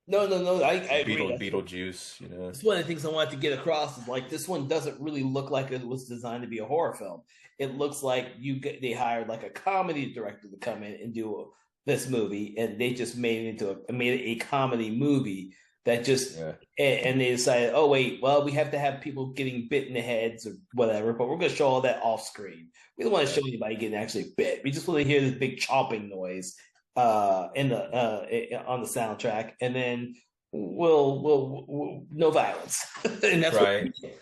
A: No. I agree.
B: Beetlejuice.
A: That's one of the things I wanted to get across is like this one doesn't really look like it was designed to be a horror film. It looks like they hired like a comedy director to come in and do this movie, and they just made it a comedy movie that just
B: Yeah,
A: and they decided, oh wait, well we have to have people getting bit in the heads or whatever, but we're going to show all that off screen. We don't want to
B: yeah,
A: show anybody getting actually bit. We just want to hear this big chomping noise in the on the soundtrack, and then we'll no violence, and that's what we
B: right.
A: did.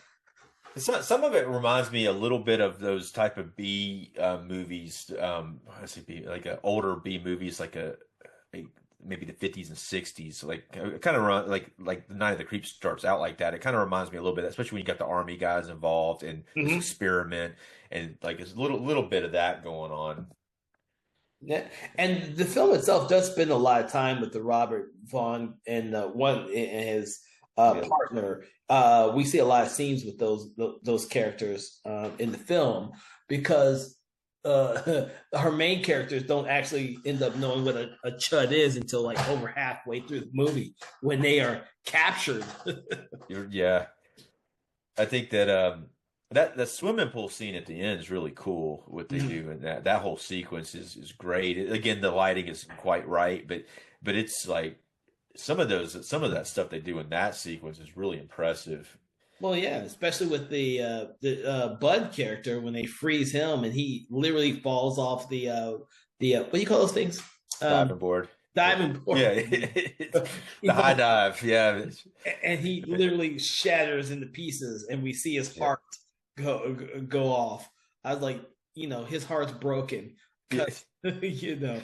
B: Some of it reminds me a little bit of those type of B movies. I say B, like older B movies, like maybe the 50s and 60s. Like it kind of run like the Night of the Creeps starts out like that. It kind of reminds me a little bit, especially when you got the army guys involved in this
A: Mm-hmm.
B: experiment and like there's a little bit of that going on.
A: Yeah. And the film itself does spend a lot of time with the Robert Vaughn and one and his
B: Yeah,
A: partner. We see a lot of scenes with those characters in the film because her main characters don't actually end up knowing what a chud is until like over halfway through the movie when they are captured.
B: yeah. I think that that swimming pool scene at the end is really cool. What they
A: Mhm.
B: do and that whole sequence is great. Again, the lighting isn't quite right, but it's like some of that stuff they do in that sequence is really impressive.
A: Well, yeah, especially with the Bud character when they freeze him and he literally falls off the what do you call those things? Um,
B: Diving board.
A: Diving
B: Yeah,
A: board. He
B: the high
A: falls
B: dive. Yeah,
A: and he literally shatters into pieces, and we see his
B: yeah,
A: heart go off. I was like, his heart's broken
B: yeah,
A: because you know.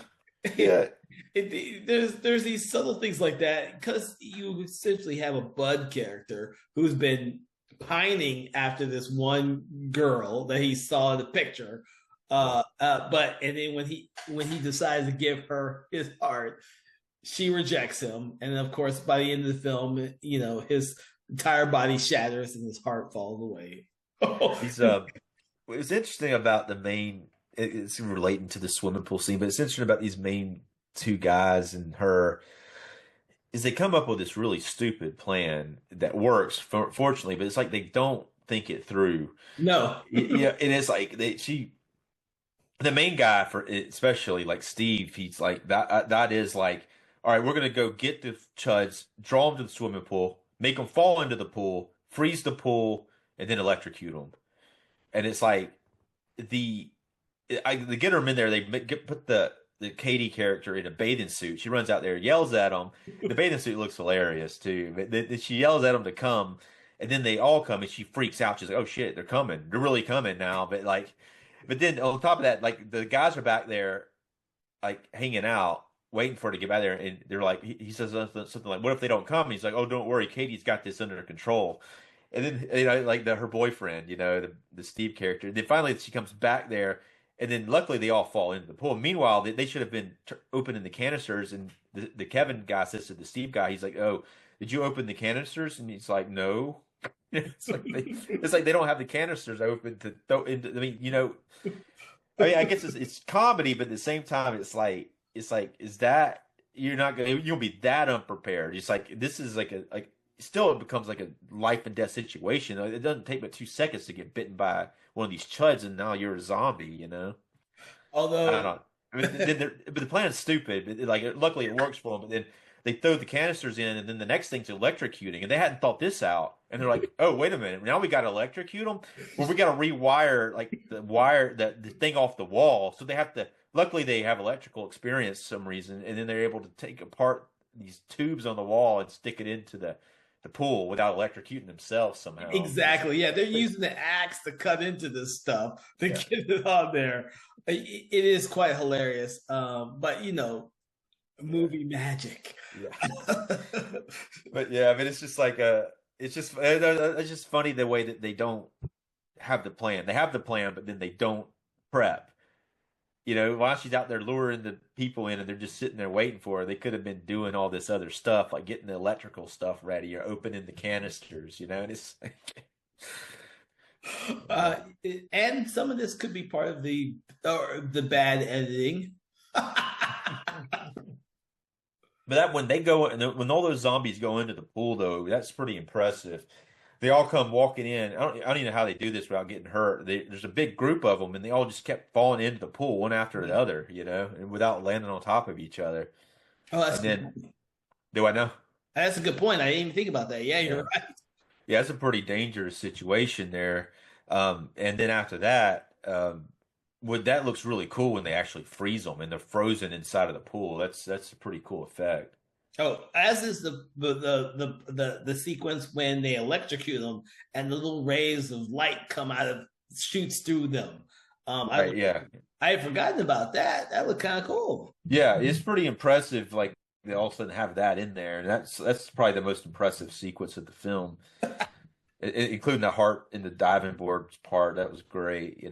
B: yeah.
A: There's these subtle things like that because you essentially have a Bud character who's been pining after this one girl that he saw in the picture. But and then when he decides to give her his heart, she rejects him, and of course, by the end of the film, his entire body shatters and his heart falls away.
B: He's What's interesting about the main, it's relating to the swimming pool scene, but it's interesting about these main two guys and her is they come up with this really stupid plan that works, fortunately, but it's like they don't think it through.
A: No.
B: Yeah, and it's like the main guy for especially like Steve, he's like that is like, all right, we're gonna go get the chuds, draw them to the swimming pool, make them fall into the pool, freeze the pool, and then electrocute them. And it's like the they get them in there. They put the Katie character in a bathing suit. She runs out there, yells at them. The bathing suit looks hilarious too. But she yells at them to come, and then they all come, and she freaks out. She's like, "Oh shit, they're coming! They're really coming now!" But then on top of that, like the guys are back there, like hanging out, waiting for her to get back there, and they're like, he says something like, "What if they don't come?" And he's like, "Oh, don't worry, Katie's got this under control." And then like her boyfriend, the Steve character. Then finally she comes back there, and then luckily they all fall into the pool. Meanwhile, they should have been opening the canisters, and the Kevin guy says to the Steve guy, he's like, "Oh, did you open the canisters?" And he's like, "No." It's like they don't have the canisters open to throw into. I guess it's comedy, but at the same time, it's like is that you'll be that unprepared? It's like this is like still it becomes like a life and death situation. It doesn't take but 2 seconds to get bitten by one of these chuds, and now you're a zombie.
A: Although
B: I don't know. I mean, but the plan is stupid. Luckily it works for them. But then they throw the canisters in, and then the next thing's electrocuting, and they hadn't thought this out. And they're like, "Oh, wait a minute! Now we got to electrocute them. Well, we got to rewire like the thing off the wall. So they have to. Luckily, they have electrical experience for some reason, and then they're able to take apart these tubes on the wall and stick it into the pool without electrocuting themselves somehow.
A: Exactly. Yeah, they're using the axe to cut into this stuff to get it on there. It is quite hilarious. But movie magic.
B: Yeah. But yeah, I mean, it's just like it's just funny the way that they don't have the plan. They have the plan, but then they don't prep. While she's out there luring the people in and they're just sitting there waiting for her, they could have been doing all this other stuff, like getting the electrical stuff ready or opening the canisters, and it's
A: and some of this could be part of the bad editing.
B: But when they go and when all those zombies go into the pool, though, that's pretty impressive. They all come walking in. I don't even know how they do this without getting hurt. There's a big group of them, and they all just kept falling into the pool one after the other, and without landing on top of each other.
A: Oh, that's
B: and then, do I know?
A: That's a good point. I didn't even think about that. Yeah, you're right.
B: Yeah, it's a pretty dangerous situation there. And then after that, that looks really cool when they actually freeze them and they're frozen inside of the pool. That's a pretty cool effect.
A: Oh, as is the sequence when they electrocute them and the little rays of light shoots through them.
B: Yeah.
A: I had forgotten about that. That looked kind of cool.
B: Yeah, it's pretty impressive. Like they all of a sudden have that in there, and that's probably the most impressive sequence of the film, including the heart in the diving board part. That was great.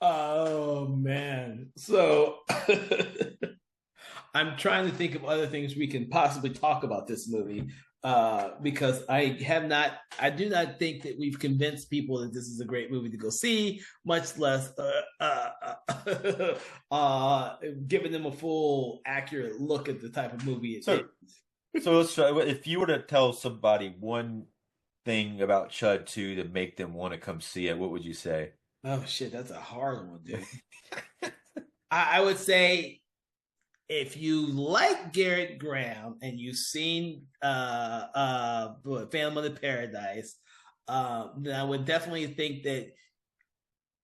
A: Oh man! So I'm trying to think of other things we can possibly talk about this movie because I do not think that we've convinced people that this is a great movie to go see, much less giving them a full, accurate look at the type of movie it is.
B: So let's try. If you were to tell somebody one thing about C.H.U.D to make them want to come see it, what would you say?
A: Oh shit, that's a hard one, dude. I would say if you like Garrett Graham and you've seen Phantom of the Paradise, then I would definitely think that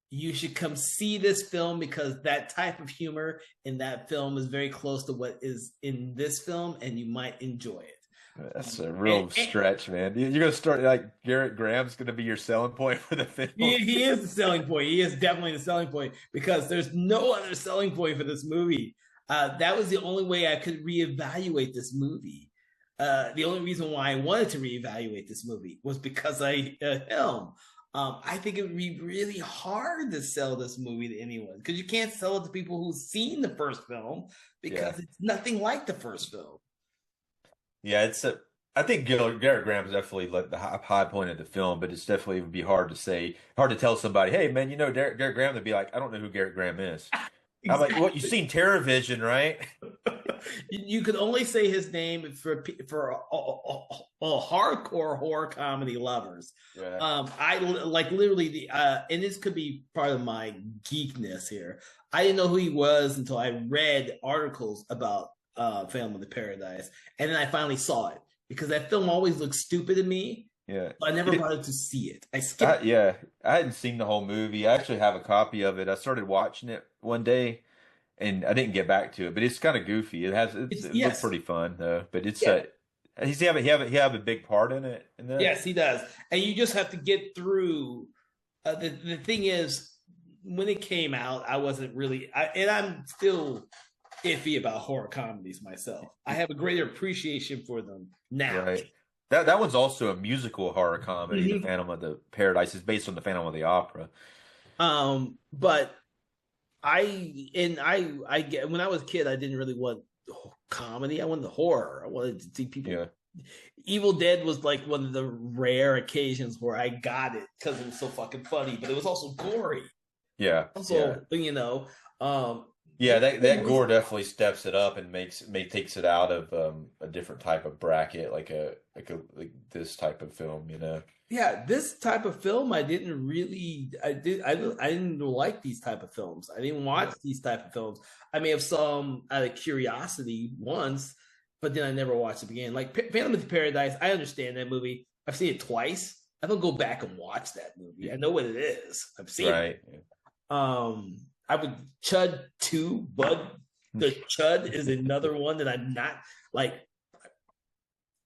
A: you should come see this film because that type of humor in that film is very close to what is in this film, and you might enjoy it.
B: That's a real stretch, man. You're going to start like Garrett Graham's going to be your selling point for the film.
A: He is the selling point. He is definitely the selling point because there's no other selling point for this movie. That was the only way I could reevaluate this movie. The only reason why I wanted to reevaluate this movie was because him. I think it would be really hard to sell this movie to anyone because you can't sell it to people who've seen the first film
B: Yeah.
A: because it's nothing like the first film.
B: Yeah, I think Garrett Graham's definitely like the high point of the film, but it's definitely would be hard to tell somebody, hey man, you know Garrett Graham, they'd be like, I don't know who Garrett Graham is. I'm like, what? You've
A: Exactly.
B: seen TerrorVision, right?
A: You could only say his name for a hardcore horror comedy lovers.
B: Yeah.
A: I like literally and this could be part of my geekness here. I didn't know who he was until I read articles about Phantom of the Paradise, and then I finally saw it because that film always looked stupid to me.
B: Yeah.
A: So I never
B: It,
A: bothered to see it. I skipped.
B: yeah, I hadn't seen the whole movie. I actually have a copy of it. I started watching it one day and I didn't get back to it, but it's kind of goofy.
A: It's
B: It looked
A: yes,
B: pretty fun though. But
A: yeah.
B: he have a big part in it in that.
A: Yes, he does. And you just have to get through. The thing is, when it came out, I wasn't really, and I'm still iffy about horror comedies myself. I have a greater appreciation for them now.
B: Right. That one's also a musical horror comedy. The
A: Mhm.
B: Phantom of the Paradise is based on the Phantom of the Opera.
A: But I get when I was a kid, I didn't really want comedy. I wanted the horror. I wanted to see people.
B: Yeah.
A: Evil Dead was like one of the rare occasions where I got it because it was so fucking funny, but it was also gory.
B: Yeah. Yeah.
A: Also, um,
B: Yeah,
A: it
B: that
A: was
B: gore definitely steps it up and takes it out of a different type of bracket, like this type of film, you know.
A: yeah, this type of film I didn't really I didn't like these type of films. I didn't watch these type of films. I may have saw them out of curiosity once, but then I never watched it again. Like Phantom of the Paradise, I understand that movie. I've seen it twice. I don't go back and watch that movie. I know what it is. I've seen it.
B: Right.
A: I would C.H.U.D 2, but the C.H.U.D is another one that I'm not like.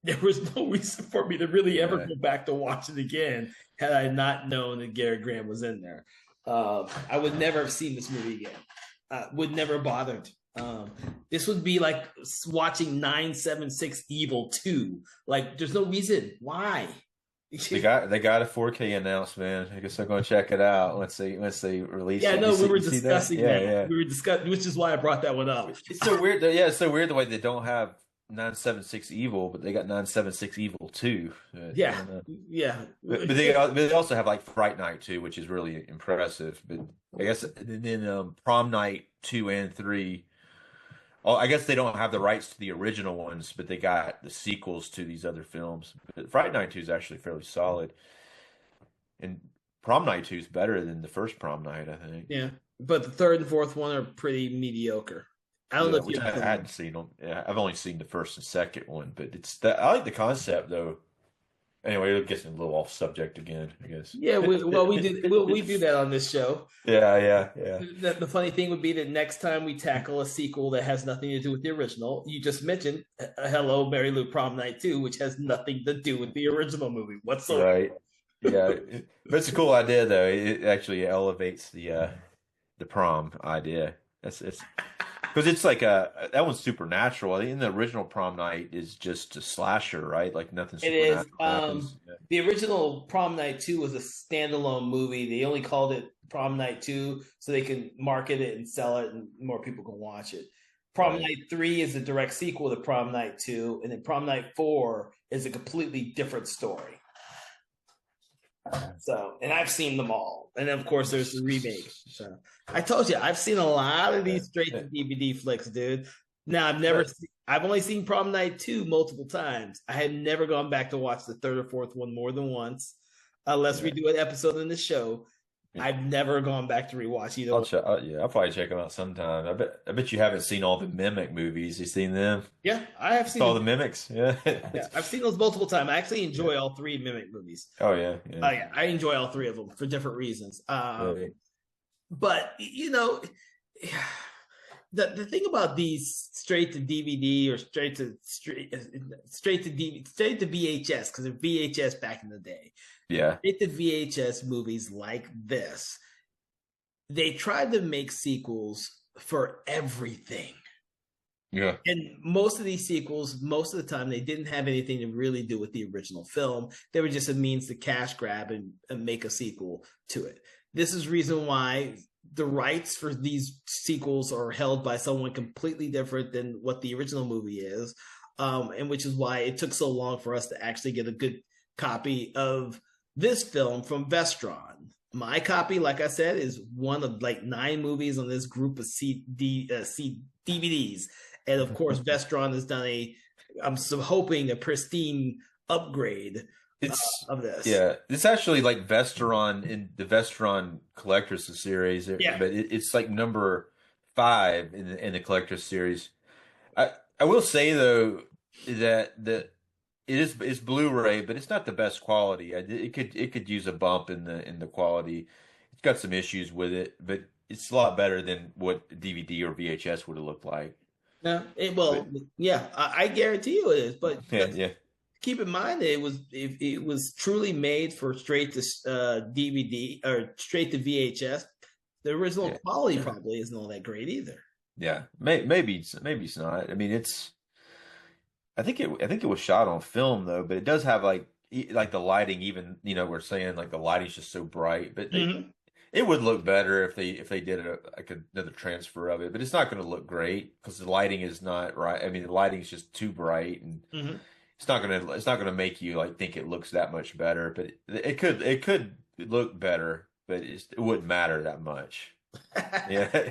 A: There was no reason for me to really ever
B: Yeah.
A: go back to watch it again had I not known that Gary Graham was in there. I would never have seen this movie again. Would never bothered. This would be like watching 976 Evil 2. Like, there's no reason why.
B: They got a 4K announcement. I guess I'm gonna check it out once they release
A: Yeah,
B: it.
A: no, we were
B: You see that?
A: discussing
B: Yeah,
A: that.
B: yeah.
A: We were discussing, which is why I brought that one up.
B: It's so weird. Yeah, it's so weird the way they don't have 976 Evil, but they got 976 Evil 2. I
A: Yeah,
B: don't know.
A: yeah.
B: But they also have like Fright Night 2, which is really impressive. But I guess then Prom Night 2 and 3. Oh, I guess they don't have the rights to the original ones, but they got the sequels to these other films. But Fright Night 2 is actually fairly solid. And Prom Night 2 is better than the first Prom Night, I think.
A: Yeah, but the third and fourth one are pretty mediocre. I don't know
B: Yeah,
A: if you
B: which I
A: have
B: hadn't seen them. Yeah, I've only seen the first and second one, but it's that I like the concept though. Anyway, it gets a little off subject again, I guess.
A: Yeah, we do that on this show.
B: Yeah.
A: The funny thing would be that next time we tackle a sequel that has nothing to do with the original, you just mentioned Hello, Mary Lou Prom Night 2, which has nothing to do with the original movie whatsoever.
B: Right. Yeah, but it's a cool idea though. It actually elevates the prom idea. It's because it's like that one's supernatural. I think in the original Prom Night is just a slasher, right? Like nothing
A: It is.
B: supernatural happens. Yeah.
A: The original Prom Night 2 was a standalone movie. They only called it Prom Night 2 so they can market it and sell it and more people can watch it. Prom
B: Right.
A: Night 3 is a direct sequel to Prom Night 2, and then Prom Night 4 is a completely different story. So, and I've seen them all. And of course, there's the remake. So, I told you, I've seen a lot of these straight to DVD flicks, dude. Now, I've only seen Prom Night 2 multiple times. I had never gone back to watch the third or fourth one more than once, unless we
B: Yeah.
A: do an episode in the show. I've never gone back to rewatch either one.
B: Yeah, I'll probably check them out sometime. I bet you haven't seen all the Mimic movies. You seen them?
A: Yeah, I have seen
B: All
A: them.
B: the Mimics? Yeah.
A: Yeah, I've seen those multiple times. I actually enjoy all three Mimic movies.
B: Oh yeah,
A: Oh yeah, I enjoy all three of them for different reasons.
B: Right.
A: But the thing about these straight to DVD or straight to DVD, straight to VHS, because they're VHS back in the day.
B: Yeah.
A: Straight to VHS movies like this, they tried to make sequels for everything.
B: Yeah.
A: And most of these sequels, most of the time, they didn't have anything to really do with the original film. They were just a means to cash grab and make a sequel to it. This is reason why the rights for these sequels are held by someone completely different than what the original movie is, and which is why it took so long for us to actually get a good copy of this film from Vestron. My copy, like I said, is one of like 9 movies on this group of DVDs, and of course, Vestron has done I'm so hoping, a pristine upgrade
B: It's
A: of this.
B: yeah, it's actually like Vestron in the Vestron Collector's Series,
A: Yeah.
B: but it's like number 5 in the Collector's Series. I I will say though that it's Blu-ray, but it's not the best quality. It could use a bump in the quality. It's got some issues with it, but it's a lot better than what DVD or VHS would have looked like.
A: Yeah.
B: But
A: Well, yeah, I guarantee you it is. But
B: yeah, yeah,
A: keep in mind that it was truly made for straight to DVD or straight to VHS. The original
B: yeah,
A: quality probably isn't all that great either.
B: yeah. Maybe it's not. I mean, it's. I think it was shot on film though, but it does have like the lighting. Even we're saying like the lighting's just so bright, but
A: Mm-hmm.
B: it would look better if they did like another transfer of it. But it's not going to look great because the lighting is not right. I mean, the lighting's just too bright, and
A: Mm-hmm.
B: it's not gonna make you like think it looks that much better. But it could look better, but it wouldn't matter that much. Yeah,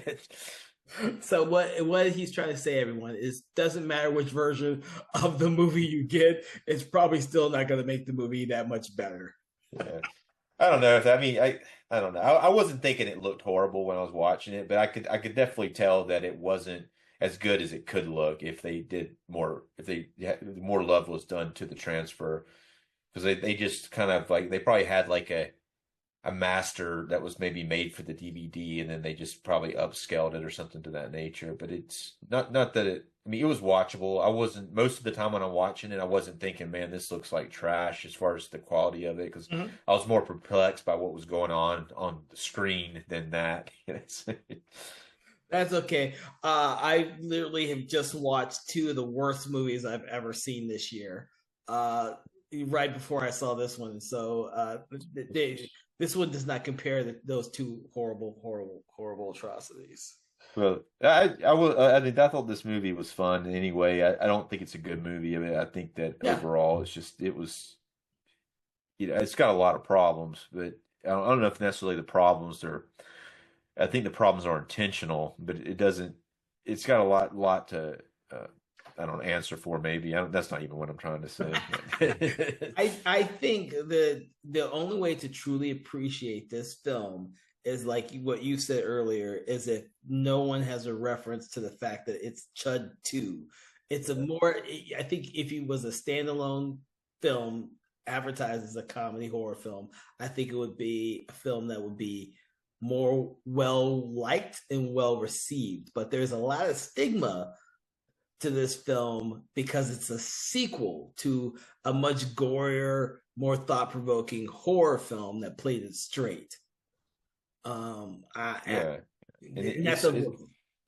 A: So what he's trying to say, everyone, is doesn't matter which version of the movie you get, it's probably still not going to make the movie that much better.
B: yeah. I don't know if I mean I don't know. I wasn't thinking it looked horrible when I was watching it, but I could definitely tell that it wasn't as good as it could look if they did more if they more love was done to the transfer because they just kind of like they probably had like a master that was maybe made for the DVD, and then they just probably upscaled it or something to that nature. But it's not that it. I mean, it was watchable. I wasn't most of the time when I'm watching it, I wasn't thinking, "Man, this looks like trash" as far as the quality of it, because
A: Mhm.
B: I was more perplexed by what was going on the screen than that.
A: That's okay. I literally have just watched 2 of the worst movies I've ever seen this year. Uh, right before I saw this one, so this one does not compare those 2 horrible, horrible, horrible atrocities.
B: Well, I mean, I thought this movie was fun anyway. I don't think it's a good movie. I mean, I think that
A: Yeah.
B: overall, it was. It's got a lot of problems, but I don't know if necessarily the problems are. I think the problems are intentional, but it doesn't. It's got a lot to. I don't answer for maybe. That's not even what I'm trying to say.
A: I think the only way to truly appreciate this film is like what you said earlier, is if no one has a reference to the fact that it's C.H.U.D 2. It's a more, I think if it was a standalone film advertised as a comedy horror film, I think it would be a film that would be more well liked and well received. But there's a lot of stigma to this film because it's a sequel to a much gorier, more thought provoking horror film that played it straight.
B: Yeah, and
A: And that's a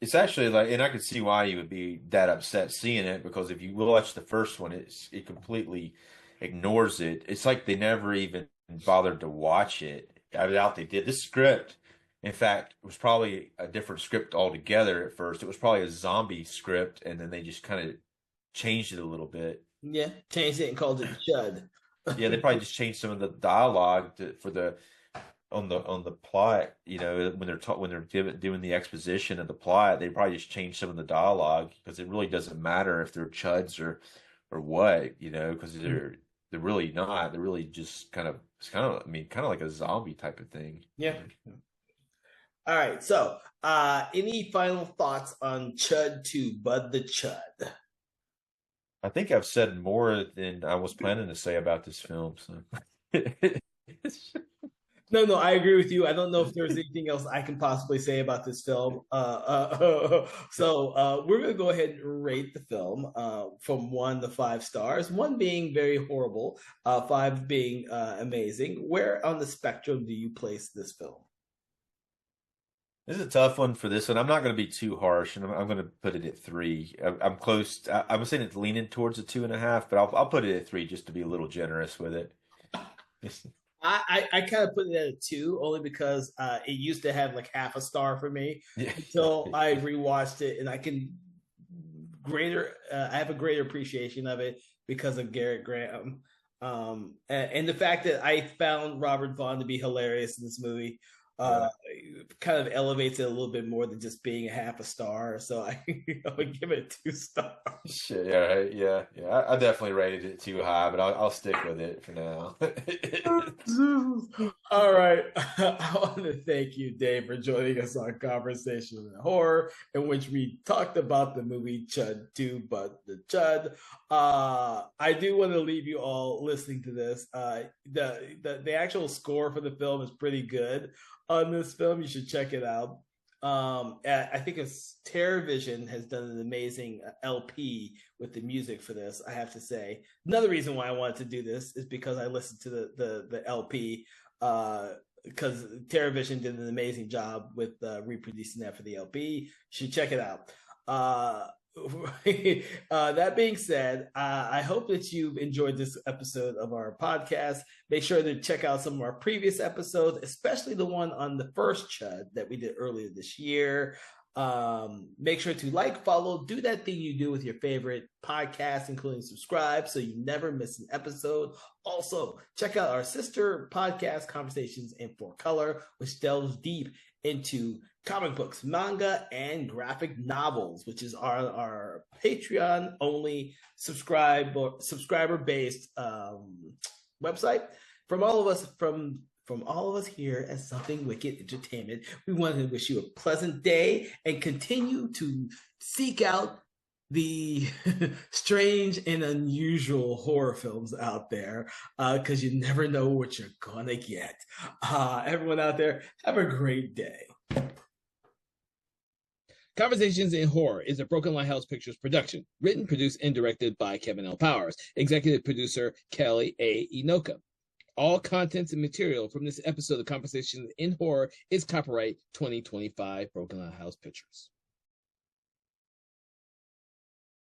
B: it's actually like, and I could see why you would be that upset seeing it because if you watch the first one, it completely ignores it. It's like they never even bothered to watch it. I doubt they did. This script, in fact, was probably a different script altogether at first. It was probably a zombie script, and then they just kind of changed it a little bit.
A: yeah, changed it and called it Chud.
B: Yeah, they probably just changed some of the dialogue for the on the plot, when they're doing the exposition of the plot, they probably just change some of the dialogue because it really doesn't matter if they're chuds or what, because they're really not. They're really just I mean, kind of like a zombie type of thing.
A: Yeah. All right. So, any final thoughts on Chud 2, Bud the Chud?
B: I think I've said more than I was planning to say about this film. So,
A: No, no, I agree with you. I don't know if there's anything else I can possibly say about this film. So we're going to go ahead and rate the film from 1 to 5 stars. 1 being very horrible, 5 being amazing. Where on the spectrum do you place this film?
B: This is a tough one for this one. I'm not going to be too harsh, and I'm going to put it at 3. I'm close. I'm saying it's leaning towards a 2.5, but I'll put it at 3 just to be a little generous with it.
A: I kind of put it at a 2 only because it used to have like half a star for me
B: Yeah.
A: until I rewatched it, and I have a greiter appreciation of it because of Garrett Graham. And the fact that I found Robert Vaughn to be hilarious in this movie uh, kind of elevates it a little bit more than just being a half a star. So I would give it 2 stars.
B: Shit, yeah, right. Yeah. I definitely rated it too high, but I'll stick with it for now.
A: All right. I want to thank you, Dave, for joining us on Conversation in Horror, in which we talked about the movie C.H.U.D, but the C.H.U.D. I do want to leave you all listening to this. The actual score for the film is pretty good on this film. You should check it out. I think it's TerrorVision has done an amazing LP with the music for this. I have to say, another reason why I wanted to do this is because I listened to the LP because TerrorVision did an amazing job with reproducing that for the LP. You should check it out. That being said, I hope that you've enjoyed this episode of our podcast. Make sure to check out some of our previous episodes, especially the one on the first C.H.U.D that we did earlier this year. Make sure to like, follow, do that thing you do with your favorite podcast, including subscribe so you never miss an episode. Also, check out our sister podcast, Conversations in 4Color, which delves deep into comic books, manga, and graphic novels, which is our Patreon only subscriber-based website. From all of us here at Something Wicked Entertainment, we want to wish you a pleasant day and continue to seek out the strange and unusual horror films out there, because you never know what you're gonna get. Everyone out there, have a great day. Conversations in Horror is a Broken Lighthouse Pictures production, written, produced, and directed by Kevin L. Powers, executive producer Kelly A. Inoka. All contents and material from this episode of Conversations in Horror is copyright 2025 Broken Lighthouse Pictures.